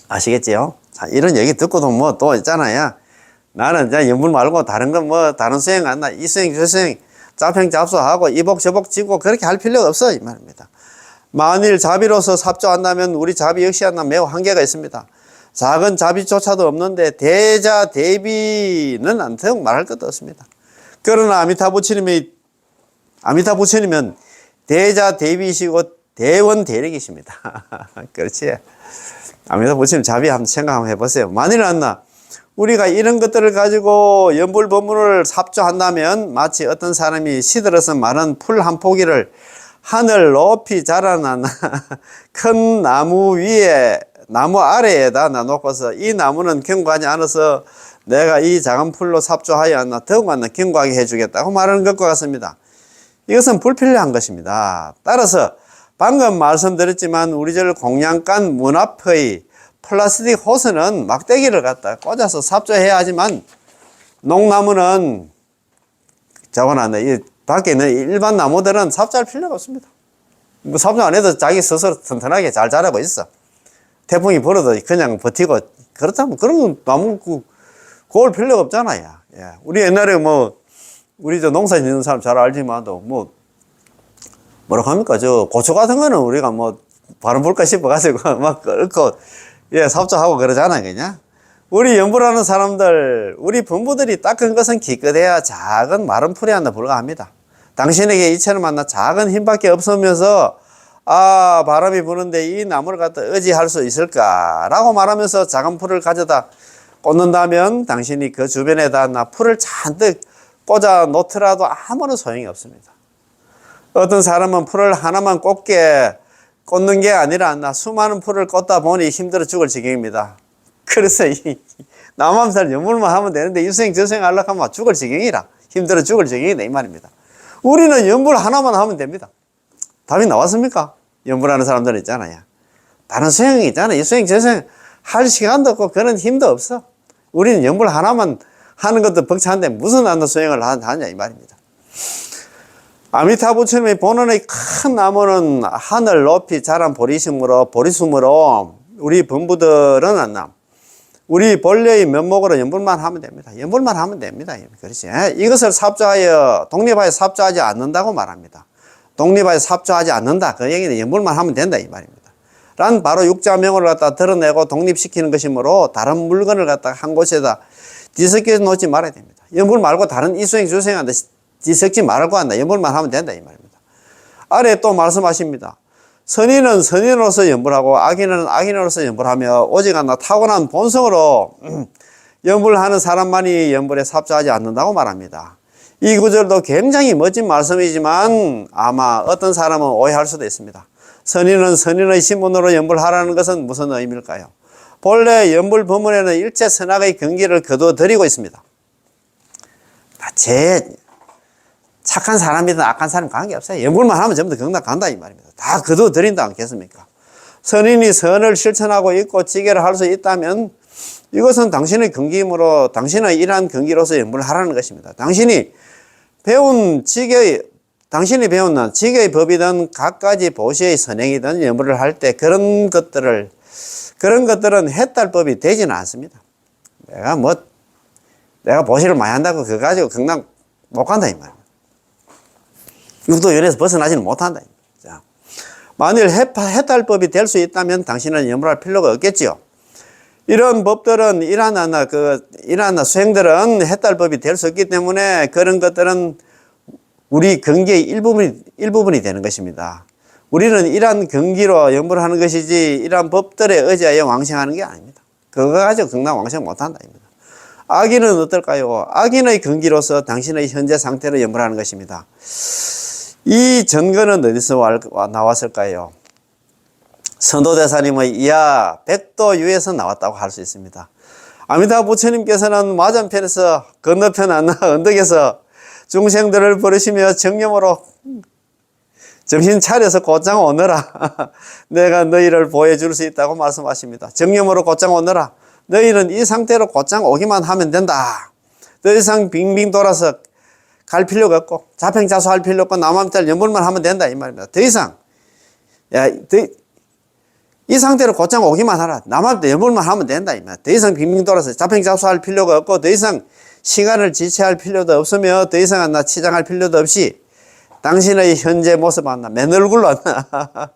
아시겠지요? 자, 이런 얘기 듣고도 뭐 또 있잖아요. 나는 이제 연불 말고 다른 건 뭐 다른 수행 안 나. 이 수행 저 수행 자평잡소하고 이복저복 지고 그렇게 할 필요가 없어 이 말입니다. 만일 자비로서 삽조한다면 우리 자비 역시 하나 매우 한계가 있습니다. 작은 자비조차도 없는데 대자 대비는 안되고 말할 것도 없습니다. 그러나 아미타 부처님은 대자 대비이시고 대원 대력이십니다. 그렇지. 아미타 부처님 자비 한번 생각 한번 해보세요. 만일 안나 우리가 이런 것들을 가지고 연불법문을 삽조한다면 마치 어떤 사람이 시들어서 마른 풀 한 포기를 하늘 높이 자라난 큰 나무 위에 나무 아래에다 놔놓고서 이 나무는 견고하지 않아서 내가 이 작은 풀로 삽조하여 더욱 견고하게 해주겠다고 말하는 것과 같습니다. 이것은 불필요한 것입니다. 따라서 방금 말씀드렸지만 우리 절 공양간 문 앞의 플라스틱 호스는 막대기를 갖다 꽂아서 삽조해야 하지만 농나무는 이 밖에 있는 일반 나무들은 삽조할 필요가 없습니다. 뭐 삽조 안 해도 자기 스스로 튼튼하게 잘 자라고 있어. 태풍이 불어도 그냥 버티고 그렇다면 그런 나무 고울 필요가 없잖아요. 예. 우리 옛날에 우리 저 농사 짓는 사람 잘 알지만도 뭐라고 합니까? 저 고추 같은 거는 우리가 바람 불까 싶어가지고 막 끓고 삽조하고 그러잖아요. 그냥. 우리 연불하는 사람들, 우리 분부들이 닦은 것은 기껏해야 작은 마른 풀이 하나 불과합니다. 당신에게 이처럼 작은 힘밖에 없으면서 바람이 부는데 이 나무를 갖다 의지할 수 있을까라고 말하면서 작은 풀을 가져다 꽂는다면 당신이 그 주변에다 풀을 잔뜩 꽂아 놓더라도 아무런 소용이 없습니다. 어떤 사람은 풀을 하나만 꽂는 게 아니라 수많은 풀을 꽂다 보니 힘들어 죽을 지경입니다. 그래서 남암살 연불만 하면 되는데 이수행 저수행 하려고 하면 죽을 지경이라 힘들어 죽을 지경이다 이 말입니다. 우리는 연불 하나만 하면 됩니다. 답이 나왔습니까? 연불하는 사람들 있잖아요. 다른 수행이 있잖아요. 이수행 저수행 할 시간도 없고 그런 힘도 없어. 우리는 연불 하나만 하는 것도 벅찬데 무슨 수행을 하냐 이 말입니다. 아미타 부처님의 본원의 큰 나무는 하늘 높이 자란 보리숨으로 우리 본부들은 우리 본래의 면목으로 연불만 하면 됩니다. 연불만 하면 됩니다. 그렇지. 이것을 삽조하여 독립하여 삽조하지 않는다고 말합니다. 독립하여 삽조하지 않는다. 그 얘기는 연불만 하면 된다 이 말입니다. 란 바로 육자명을 갖다 드러내고 독립시키는 것이므로 다른 물건을 갖다 한 곳에다 뒤섞여 놓지 말아야 됩니다. 연불 말고 다른 이수행 주수행한테 뒤섞지 말고 연불만 하면 된다 이 말입니다. 아래 또 말씀하십니다. 선인은 선인으로서 연불하고 악인은 악인으로서 연불하며 오직 타고난 본성으로 연불하는 사람만이 연불에 삽조하지 않는다고 말합니다. 이 구절도 굉장히 멋진 말씀이지만 아마 어떤 사람은 오해할 수도 있습니다. 선인은 선인의 신분으로 연불하라는 것은 무슨 의미일까요? 본래 연불 법문에는 일체 선악의 경기를 거둬들이고 있습니다. 착한 사람이든 악한 사람 관계없어요. 연불만 하면 전부 다 경락 간다 이 말입니다. 다 거둬들인다 않겠습니까? 선인이 선을 실천하고 있고 지계를 할 수 있다면 이것은 당신의 경기이므로 당신의 일한 경기로서 연불을 하라는 것입니다. 당신이 배운 지계의 법이든 각가지 보시의 선행이든 연불을 할 때 그런 것들은 해탈법이 되지는 않습니다. 내가 보시를 많이 한다고 그거 가지고 경락 못 간다 이 말입니다. 육도연에서 벗어나지는 못한다. 자, 만일 해탈법이 될 수 있다면 당신은 연불할 필요가 없겠지요. 이런 법들은 이러한 수행들은 해탈법이 될 수 없기 때문에 그런 것들은 우리 경계의 일부분이 되는 것입니다. 우리는 이러한 경기로 연불을 하는 것이지 이러한 법들에 의지하여 왕생하는 게 아닙니다. 그거 가지고 경락 왕생 못한다. 악인은 어떨까요? 악인의 경기로서 당신의 현재 상태로 연불하는 것입니다. 이 전거는 어디서 나왔을까요? 선도대사님의 이하 백도유에서 나왔다고 할 수 있습니다. 아미타 부처님께서는 맞은편에서 건너편 언덕에서 중생들을 부르시며 정념으로 정신 차려서 곧장 오너라. 내가 너희를 보여줄 수 있다고 말씀하십니다. 정념으로 곧장 오너라. 너희는 이 상태로 곧장 오기만 하면 된다. 더 이상 빙빙 돌아서 갈 필요가 없고 자평자수할 필요 없고 남한테 연불만 하면 된다 이 말입니다. 더 이상 이 상태로 곧장 오기만 하라. 남한테 연불만 하면 된다 이 말. 더 이상 빙빙 돌아서 자평자수할 필요가 없고 더 이상 시간을 지체할 필요도 없으며 더 이상 나 치장할 필요도 없이 당신의 현재 모습 안나 맨 얼굴로 안나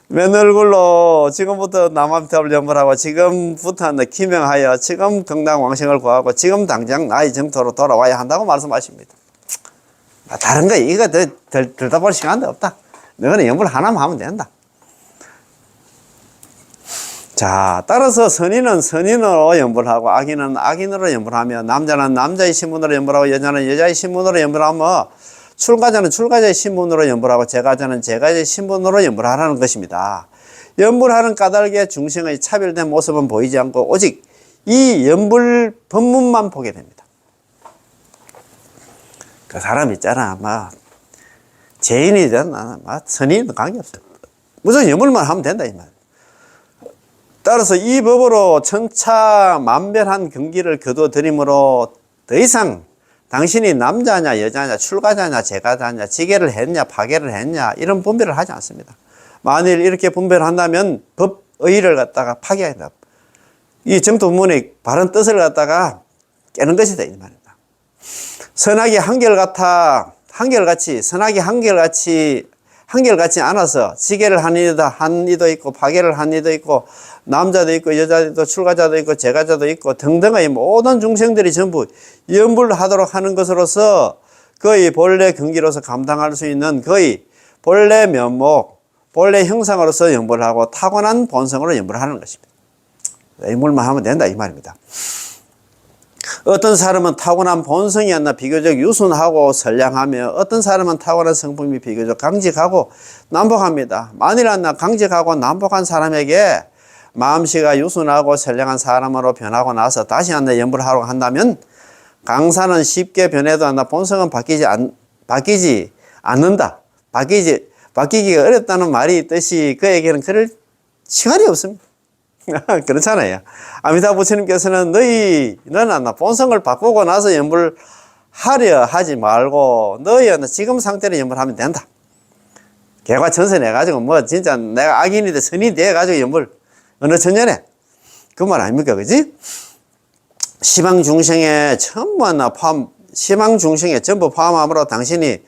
맨 얼굴로 지금부터 남한테를 연불하고 지금부터 기명하여 지금 건강왕생을 구하고 지금 당장 나의 정토로 돌아와야 한다고 말씀하십니다. 다른 거 이거 들다 볼 시간도 없다. 너는 연불 하나만 하면 된다. 자, 따라서 선인은 선인으로 연불하고 악인은 악인으로 연불하며 남자는 남자의 신분으로 연불하고 여자는 여자의 신분으로 연불하며 출가자는 출가자의 신분으로 연불하고 제가자는 제가자의 신분으로 연불하라는 것입니다. 연불하는 까닭에 중생의 차별된 모습은 보이지 않고 오직 이 연불 법문만 보게 됩니다. 그 사람 있잖아, 죄인이든 선인이든 관계없어요. 무슨 연불만 하면 된다 이 말. 따라서 이 법으로 천차만별한 경기를 거둬들이므로 더 이상 당신이 남자냐 여자냐 출가자냐 제가자냐 지계를 했냐 파계를 했냐 이런 분별을 하지 않습니다. 만일 이렇게 분별을 한다면 법의를 갖다가 파괴한다. 이 정토문의 바른 뜻을 갖다가 깨는 것이다 이 말입니다. 선악이 한결같이 선악이 한결같이 않아서 지계를 한 이도 있고 파괴를 한 이도 있고 남자도 있고 여자도 있고 출가자도 있고 제가자도 있고 등등의 모든 중생들이 전부 연불하도록 하는 것으로서 그의 본래 경기로서 감당할 수 있는 그의 본래 면목 본래 형상으로서 연불하고 타고난 본성으로 연불하는 것입니다. 연불만 하면 된다 이 말입니다. 어떤 사람은 타고난 본성이 않나 비교적 유순하고 선량하며 어떤 사람은 타고난 성품이 비교적 강직하고 난폭합니다. 만일 안나 강직하고 난폭한 사람에게 마음씨가 유순하고 선량한 사람으로 변하고 나서 다시 안나 연불하러 한다면 강사는 쉽게 변해도 안나 본성은 바뀌지 않는다. 바뀌기가 어렵다는 말이 있듯이 그에게는 그럴 시간이 없습니다. 그렇잖아요. 아미타 부처님께서는 너는 본성을 바꾸고 나서 연불하려 하지 말고 너희 지금 상태로 연불하면 된다. 개과 전선해가지고 진짜 내가 악인이든 선인이 돼가지고 연불 어느 천년에 그 말 아닙니까, 그지? 시방 중생에 전부 포함함으로 당신이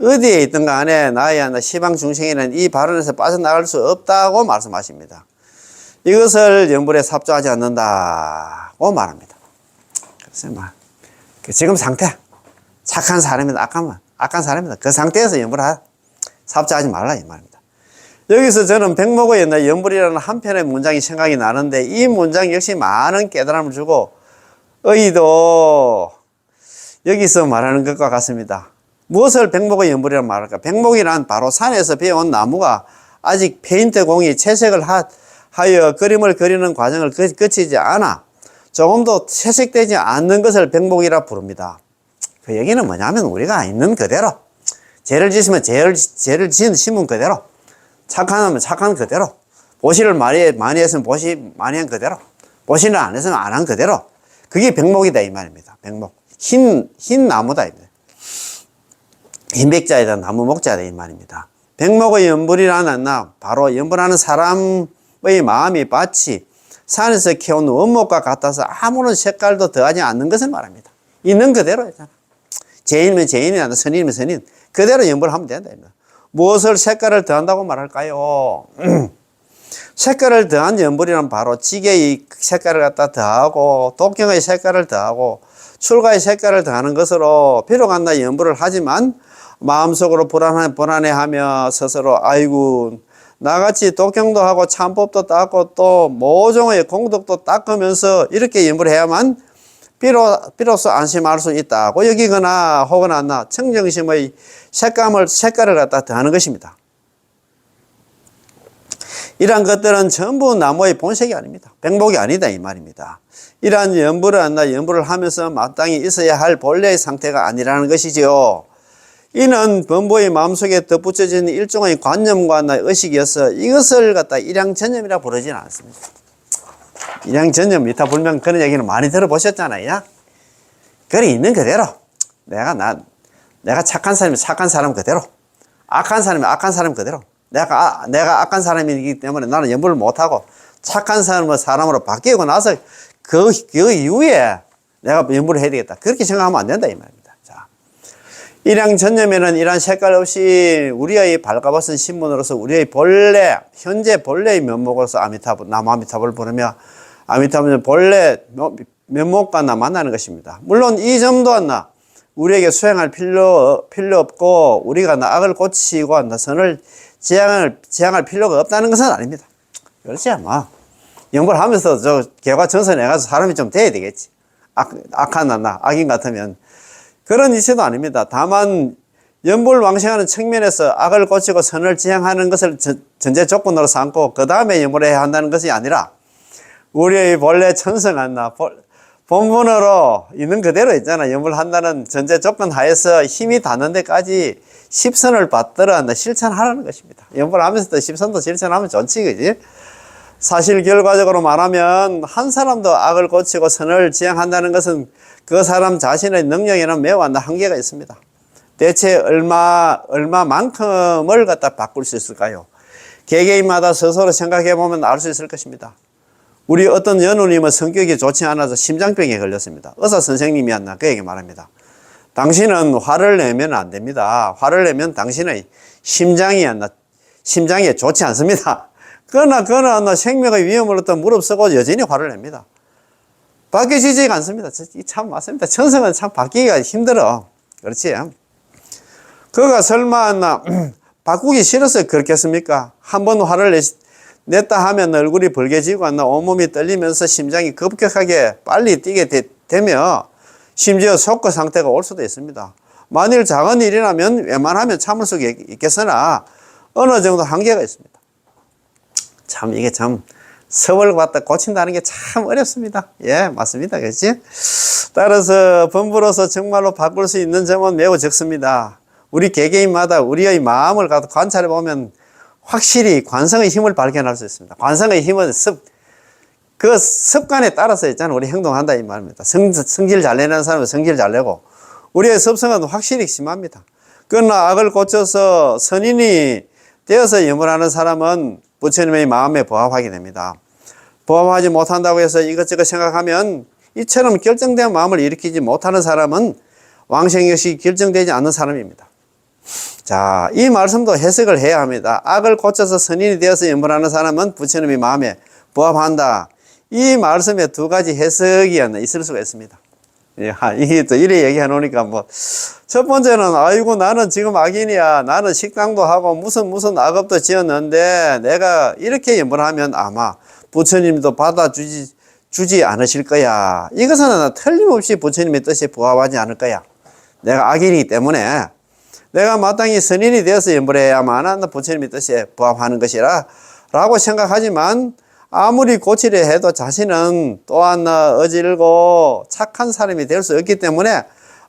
어디에 있든 간에 나의 시방 중생에는 이 발언에서 빠져나갈 수 없다고 말씀하십니다. 이것을 연불에 삽조하지 않는다고 말합니다. 그래서 지금 상태, 착한 사람이다, 악한 사람이다. 그 상태에서 삽조하지 말라 이 말입니다. 여기서 저는 백목의 연불이라는 한 편의 문장이 생각이 나는데 이 문장 역시 많은 깨달음을 주고 의도 여기서 말하는 것과 같습니다. 무엇을 백목의 연불이라고 말할까? 백목이란 바로 산에서 베어온 나무가 아직 페인트 공이 채색을 하여 그림을 그리는 과정을 거치지 않아 조금도 채색되지 않는 것을 백목이라 부릅니다. 그 얘기는 뭐냐면 우리가 있는 그대로 죄를 지으면 죄를 지은 신문 그대로 착하면 착한 그대로 보시를 많이 했으면 보시 많이 한 그대로 보시를 안 했으면 안 한 그대로 그게 백목이다 이 말입니다. 백목 흰 나무다 흰 백자에다 나무 목자다 이 말입니다. 백목의 연불이라는 바로 연불하는 사람의 마음이 마치 산에서 캐온 원목과 같아서 아무런 색깔도 더하지 않는 것을 말합니다. 있는 그대로 있잖아. 죄인이면 죄인이나 선인이면 선인 그대로 연불하면 된다. 무엇을 색깔을 더한다고 말할까요? 색깔을 더한 연불이란 바로 지게의 색깔을 갖다 더하고 독경의 색깔을 더하고 출가의 색깔을 더하는 것으로 비록 연불을 하지만 마음속으로 불안해하며 스스로 아이고 나같이 독경도 하고 참법도 닦고 또 모종의 공덕도 닦으면서 이렇게 연불해야만 비로소 안심할 수 있다고 여기거나 혹은 청정심의 색깔을 갖다 더하는 것입니다. 이러한 것들은 전부 나무의 본색이 아닙니다. 백목이 아니다 이 말입니다. 이러한 연불을 하면서 마땅히 있어야 할 본래의 상태가 아니라는 것이지요. 이는 범부의 마음속에 덧붙여진 일종의 관념과 의식이어서 이것을 갖다 일양전념이라 부르지는 않습니다. 일양전념 이타 불명 그런 얘기는 많이 들어보셨잖아요. 그래 있는 그대로 내가 내가 착한 사람이면 착한 사람 그대로, 악한 사람이면 악한 사람 그대로, 내가 악한 사람이기 때문에 나는 연불을 못하고 착한 사람을 사람으로 바뀌고 나서 그 이후에 내가 연불을 해야 되겠다. 그렇게 생각하면 안 된다 이 말입니다. 자, 일양 전념에는 이러한 색깔 없이 우리의 발가벗은 신분으로서 우리의 본래, 현재 본래의 면목으로서 나무 아미타불을 부르며 아미타불은 본래 면목과 만나는 것입니다. 물론 이 점도 우리에게 수행할 필요 없고 우리가 악을 고치고 선을 지향할 필요가 없다는 것은 아닙니다. 그렇지 뭐 연구를 하면서 개과 전선해가지고 사람이 좀 돼야 되겠지. 악한 악인 같으면 그런 이치도 아닙니다. 다만 연불 왕생하는 측면에서 악을 고치고 선을 지향하는 것을 전제 조건으로 삼고 그 다음에 연불을 해야 한다는 것이 아니라 우리의 본래 천성한 본분으로 있는 그대로 있잖아. 연불 한다는 전제 조건 하에서 힘이 닿는 데까지 십선을 받들어 한다. 실천하라는 것입니다. 연불 하면서도 십선도 실천하면 좋지, 그지? 사실 결과적으로 말하면 한 사람도 악을 고치고 선을 지향한다는 것은 그 사람 자신의 능력에는 매우 한계가 있습니다. 대체 얼마만큼을 갖다 바꿀 수 있을까요? 개개인마다 스스로 생각해 보면 알 수 있을 것입니다. 우리 어떤 연우님은 성격이 좋지 않아서 심장병에 걸렸습니다. 의사 선생님이 그 얘기 말합니다. 당신은 화를 내면 안 됩니다. 화를 내면 당신의 심장이 심장에 좋지 않습니다. 그러나 생명의 위험을 무릅쓰고 여전히 화를 냅니다. 바뀌지지가 않습니다. 참 맞습니다. 천성은 참 바뀌기가 힘들어. 그렇지? 그가 설마 바꾸기 싫어서 그렇겠습니까? 한번 화를 냈다 하면 얼굴이 벌개지고 온몸이 떨리면서 심장이 급격하게 빨리 뛰게 되며 심지어 속고 상태가 올 수도 있습니다. 만일 작은 일이라면 웬만하면 참을 수 있겠으나 어느 정도 한계가 있습니다. 참 이게 참 섭을 갖다 고친다는 게 참 어렵습니다. 예, 맞습니다. 그렇지? 따라서 범부로서 정말로 바꿀 수 있는 점은 매우 적습니다. 우리 개개인마다 우리의 마음을 관찰해 보면 확실히 관성의 힘을 발견할 수 있습니다. 관성의 힘은 그 습관에 따라서 있잖아요. 우리 행동한다 이 말입니다. 성질 잘 내는 사람은 성질 잘 내고 우리의 습성은 확실히 심합니다. 그러나 악을 고쳐서 선인이 되어서 염원하는 사람은 부처님의 마음에 부합하게 됩니다. 부합하지 못한다고 해서 이것저것 생각하면 이처럼 결정된 마음을 일으키지 못하는 사람은 왕생 역시 결정되지 않는 사람입니다. 자, 이 말씀도 해석을 해야 합니다. 악을 고쳐서 선인이 되어서 염불하는 사람은 부처님의 마음에 부합한다. 이 말씀에 두 가지 해석이 있을 수가 있습니다. 이게 또 이래 얘기해 놓으니까 첫 번째는 아이고 나는 지금 악인이야. 나는 식당도 하고 무슨 악업도 지었는데 내가 이렇게 염불하면 아마 부처님도 받아주지 않으실 거야. 이것은 틀림없이 부처님의 뜻에 부합하지 않을 거야. 내가 악인이기 때문에 내가 마땅히 선인이 되어서 염불해야만 부처님의 뜻에 부합하는 것이라 라고 생각하지만 아무리 고치려 해도 자신은 또한 어질고 착한 사람이 될 수 없기 때문에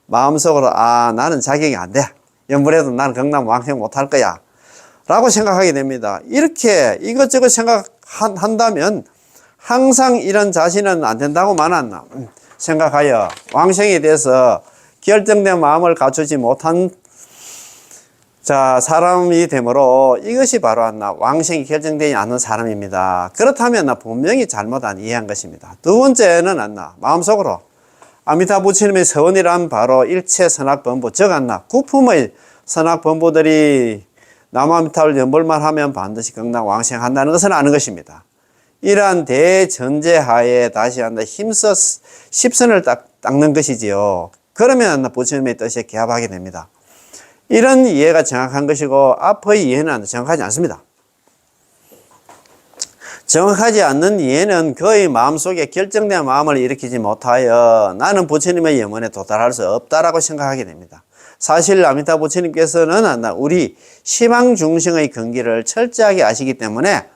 마음속으로 나는 자격이 안 돼. 염불해도 나는 경남 왕생 못할 거야. 라고 생각하게 됩니다. 이렇게 이것저것 생각한다면 항상 이런 자신은 안 된다고만 생각하여 왕생에 대해서 결정된 마음을 갖추지 못한 사람이 되므로 이것이 바로 왕생이 결정되지 않는 사람입니다. 그렇다면 분명히 잘못 이해한 것입니다. 두 번째는 마음속으로 아미타 부처님의 서원이란 바로 일체 선악범부, 즉 구품의 선악범부들이 남아미타를 연불만 하면 반드시 경락 왕생한다는 것을 아는 것입니다. 이러한 대전제하에 다시 힘써 십선을 닦는 것이지요. 그러면 부처님의 뜻에 개합하게 됩니다. 이런 이해가 정확한 것이고 앞의 이해는 정확하지 않습니다. 정확하지 않는 이해는 그의 마음속에 결정된 마음을 일으키지 못하여 나는 부처님의 염원에 도달할 수 없다라고 생각하게 됩니다. 사실 아미타 부처님께서는 우리 시방중생의 근기를 철저하게 아시기 때문에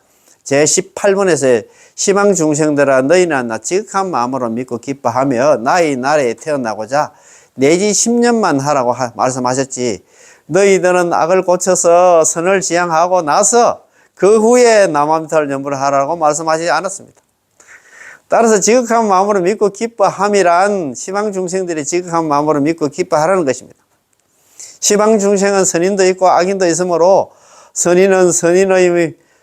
제18번에서 시방중생들아 너희는 지극한 마음으로 믿고 기뻐하며 나의 나라에 태어나고자 내지 10년만 하라고 말씀하셨지, 너희들은 악을 고쳐서 선을 지향하고 나서 그 후에 남아미타를 염불을 하라고 말씀하지 않았습니다. 따라서 지극한 마음으로 믿고 기뻐함이란 시방중생들이 지극한 마음으로 믿고 기뻐하라는 것입니다. 시방 중생은 선인도 있고 악인도 있으므로 선인은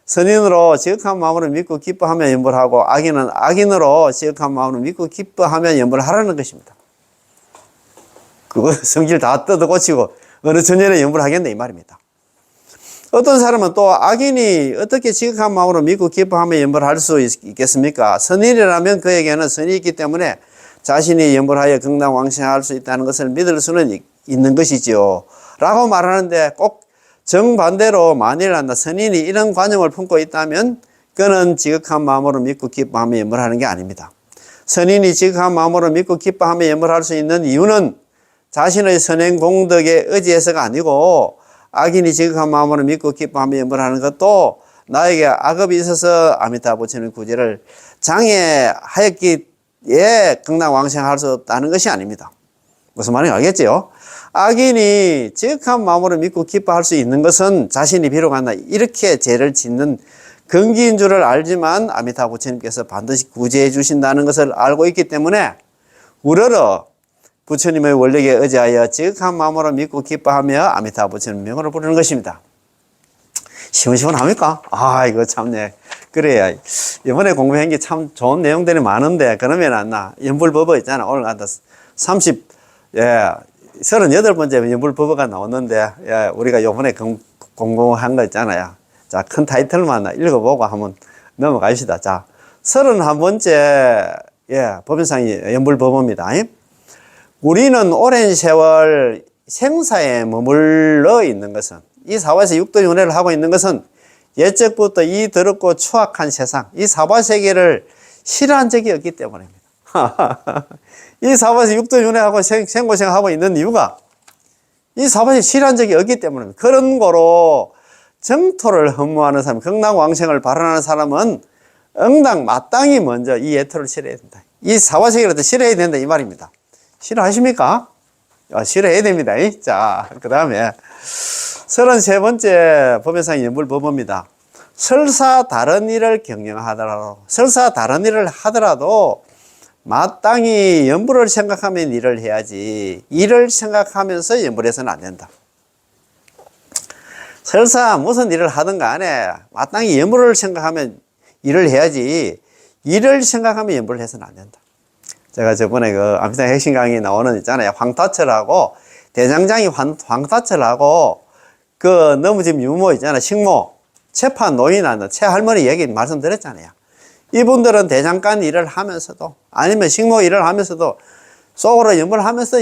선인으로 지극한 마음으로 믿고 기뻐하며 연불하고 악인은 악인으로 지극한 마음으로 믿고 기뻐하며 연불하라는 것입니다. 그거 성질 다 뜯어고치고 어느 천년에 연불하겠네 이 말입니다. 어떤 사람은 또 악인이 어떻게 지극한 마음으로 믿고 기뻐하며 연불할 수 있겠습니까? 선인이라면 그에게는 선이 있기 때문에 자신이 연불하여 극락왕생할 수 있다는 것을 믿을 수는 있는 것이지요 라고 말하는데, 꼭 정반대로 만일 선인이 이런 관념을 품고 있다면 그는 지극한 마음으로 믿고 기뻐하며 연불하는 게 아닙니다. 선인이 지극한 마음으로 믿고 기뻐하며 연불할 수 있는 이유는 자신의 선행 공덕에 의지해서가 아니고, 악인이 지극한 마음으로 믿고 기뻐하며 연불하는 것도 나에게 악업이 있어서 아미타 부처님 구제를 장애하였기에 극락왕생할 수 없다는 것이 아닙니다. 무슨 말인지 알겠지요? 악인이 지극한 마음으로 믿고 기뻐할 수 있는 것은 자신이 비록 이렇게 죄를 짓는 근기인 줄을 알지만 아미타 부처님께서 반드시 구제해 주신다는 것을 알고 있기 때문에 우러러 부처님의 원력에 의지하여 지극한 마음으로 믿고 기뻐하며 아미타 부처님 명을 부르는 것입니다. 시원시원합니까? 이거 참네. 그래야 이번에 공부한 게 참 좋은 내용들이 많은데, 그러면 연불법어 있잖아. 오늘 간다 38번째 연불법어가 나오는데, 우리가 요번에 공부한 거 있잖아요. 자, 큰 타이틀만 읽어보고 한번 넘어가시다. 자, 31번째 법인상이 연불법어입니다. 우리는 오랜 세월 생사에 머물러 있는 것은, 이 사바에서 육도윤회를 하고 있는 것은 옛적부터 이 더럽고 추악한 세상, 이 사바세계를 싫어한 적이 없기 때문입니다. 이 사바에서 육도윤회하고 생고생하고 있는 이유가 이 사바에 싫어한 적이 없기 때문입니다. 그런 거로 정토를 허무하는 사람, 극락왕생을 바라는 사람은 응당 마땅히 먼저 이 예토를 싫어해야 된다. 이 사바세계를 싫어해야 된다 이 말입니다. 싫어하십니까? 싫어해야 됩니다. 자, 그 다음에 33번째 법인상 연불법어입니다. 설사 다른 일을 하더라도 마땅히 연불을 생각하며 일을 해야지, 일을 생각하면서 연불해서는 안 된다. 설사 무슨 일을 하든 간에 마땅히 연불을 생각하면 일을 해야지, 일을 생각하며 연불을 해서는 안 된다. 제가 저번에 아미타 핵심 강의 나오는 있잖아요. 황타철하고 대장장이 황타철하고 넘어진 유모 있잖아요. 식모, 채파 노인하는 채할머니 얘기 말씀드렸잖아요. 이분들은 대장간 일을 하면서도, 아니면 식모 일을 하면서도 속으로 연불을 하면서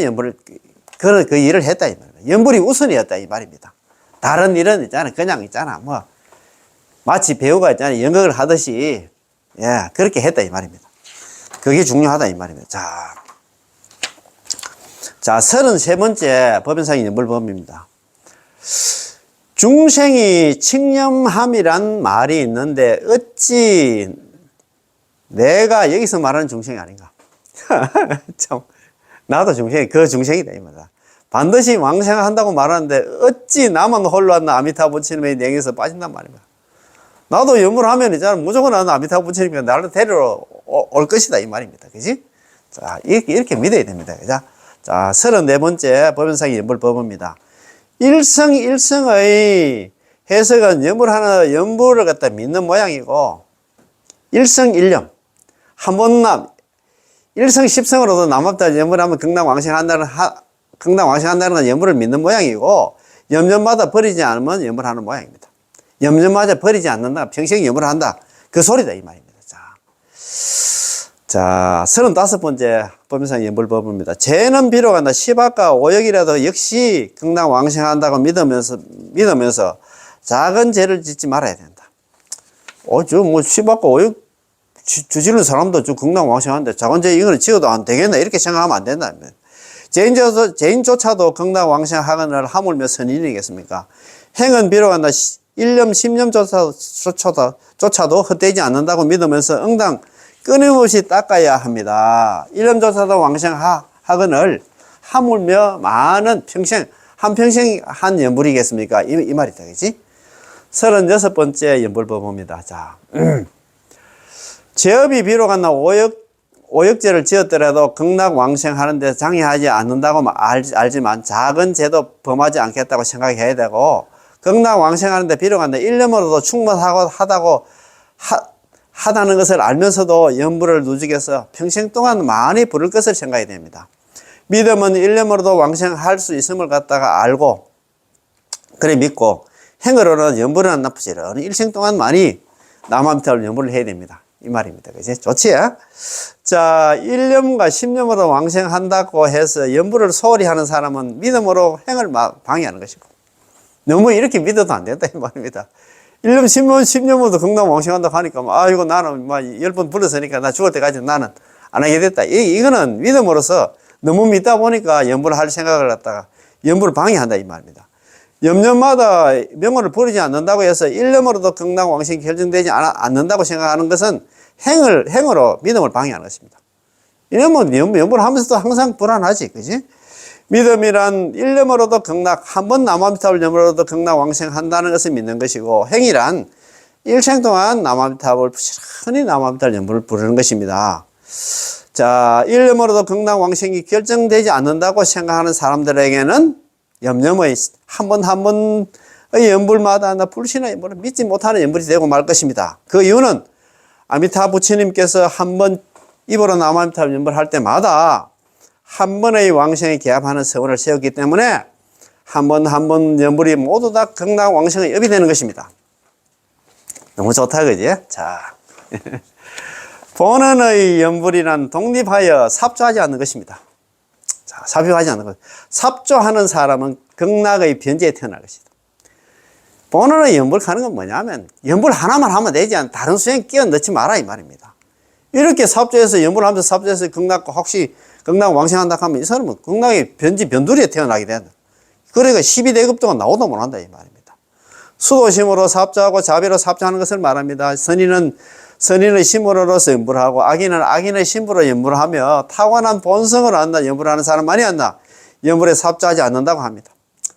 그 일을 했다 이 말입니다. 연불이 우선이었다 이 말입니다. 다른 일은 있잖아요. 그냥 마치 배우가 있잖아요. 연극을 하듯이 그렇게 했다 이 말입니다. 그게 중요하다 이 말입니다. 자, 33번째 법인상의 연불법입니다. 중생이 칙념함이란 말이 있는데 어찌 내가 여기서 말하는 중생이 아닌가? 참, 나도 그 중생이다 이 말이다. 반드시 왕생한다고 말하는데 어찌 나만 홀로 왔나 아미타 부처님의 냉에서 빠진단 말입니다. 나도 연불하면 있잖아, 무조건 나는 아미타 부처님이 나를 데리러 올 것이다 이 말입니다. 그지? 자, 이렇게 믿어야 됩니다. 그죠? 자, 34번째 법인상의 연불법입니다. 일성의 해석은 연불을 갖다 믿는 모양이고, 일성일념, 일성십성으로도 남업다 연불하면 극락왕생한다는 건 연불을 믿는 모양이고, 염려마다 버리지 않으면 연불하는 모양입니다. 염려마다 버리지 않는다, 평생 연불을 한다, 그 소리다 이 말입니다. 자, 35번째 법인상 연불법입니다. 죄는 비록 시박과 오역이라도 역시 극락왕생한다고 믿으면서 작은 죄를 짓지 말아야 된다. 시박과 오역 주지는 사람도 극락왕생하는데 작은 죄 이거는 지어도 안 되겠나 이렇게 생각하면 안 된다. 죄인조차도 극락왕생하거늘 하물며 선인이겠습니까? 행은 비록 1년 10년조차도 헛되지 않는다고 믿으면서 응당 끊임없이 닦아야 합니다. 1년조차도 왕생하거늘 하물며 많은 한평생 한 연불이겠습니까? 이 말이다. 그지? 36번째 연불법입니다. 자, 죄업이 비록 오역제를 지었더라도 극락왕생하는데 장애하지 않는다고 알지만 작은 죄도 범하지 않겠다고 생각해야 되고, 극락왕생하는데 비록한데 일념으로도 충분하다고 하다는 것을 알면서도 염불을 누적해서 평생 동안 많이 부를 것을 생각해야 됩니다. 믿음은 일념으로도 왕생할 수 있음을 갖다가 알고 그래 믿고, 행으로는 염불은 안 나쁘지러니 일생 동안 많이 남한테를 염불을 해야 됩니다. 이 말입니다. 그지? 좋지? 자, 1년과 10년으로 왕생한다고 해서 염불을 소홀히 하는 사람은 믿음으로 행을 방해하는 것이고, 너무 이렇게 믿어도 안 된다 이 말입니다. 1년, 10년부터 극락 왕생한다고 하니까, 이거 나는 10번 불렀으니까 나 죽을 때까지 나는 안 하게 됐다. 이거는 믿음으로서 너무 믿다 보니까 염불을 할 생각을 갖다가 염불을 방해한다 이 말입니다. 염년마다 명언을 버리지 않는다고 해서 1년으로도 극락 왕생이 결정되지 않는다고 생각하는 것은 행으로 믿음을 방해하는 것입니다. 이러면 염불을 하면서도 항상 불안하지, 그지? 믿음이란 1년으로도 극락, 한 번 남아미탑을 염으로도 극락 왕생한다는 것을 믿는 것이고, 행이란 일생 동안 남아미탑을 부지런히 남아미탑 염불을 부르는 것입니다. 자, 1년으로도 극락 왕생이 결정되지 않는다고 생각하는 사람들에게는 염염의 한 번 한 번의 염불마다 불신의 염불을 믿지 못하는 염불이 되고 말 것입니다. 그 이유는 아미타 부처님께서 한 번 입으로 남아미탑 염불을 할 때마다 한 번의 왕생에 개합하는 서원을 세웠기 때문에 한 번 한 번 염불이 모두 다 극락 왕생의 업이 되는 것입니다. 너무 좋다, 그지? 자, 본원의 염불이란 독립하여 삽조하지 않는 것입니다. 자, 삽조하지 않는 것. 삽조하는 사람은 극락의 변제에 태어날 것이다. 본원의 염불하는 건 뭐냐면 염불 하나만 하면 되지 않아 다른 수행 끼워 넣지 마라 이 말입니다. 이렇게 삽조해서 염불을 하면서 삽조해서 극락 혹시 극락 왕생한다 하면 이 사람은 극락의 변두리에 태어나게 된다. 그러니까 12대급도가 나오도 못한다 이 말입니다. 수도심으로 삽조하고 자비로 삽조하는 것을 말합니다. 선인은 선인의 심으로서 염불하고 악인은 악인의 심으로 염불하며 타고난 본성으로 한다 염불하는 사람만이 한다. 염불에 삽조하지 않는다고 합니다.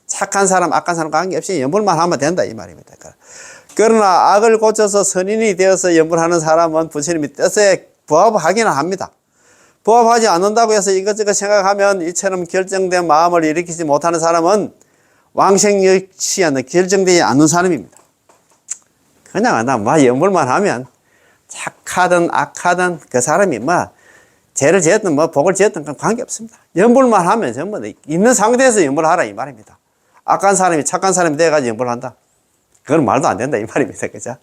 착한 사람, 악한 사람 관계없이 염불만 하면 된다 이 말입니다. 그러나 악을 고쳐서 선인이 되어서 염불하는 사람은 부처님의 뜻에 부합하기는 합니다. 부합하지 않는다고 해서 이것저것 생각하면 이처럼 결정된 마음을 일으키지 못하는 사람은 왕생 역시 결정되지 않는 사람입니다. 그냥 염불만 하면 착하든 악하든 그 사람이 죄를 지었든 복을 지었든 관계없습니다. 염불만 하면 전부 있는 상태에서 염불하라 이 말입니다. 악한 사람이 착한 사람이 돼가지고 염불을 한다. 그건 말도 안 된다 이 말입니다. 그죠?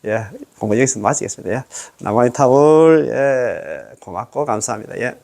예, 공부 여기서 마치겠습니다. 예, 남아의 타월, 예, 고맙고 감사합니다. 예.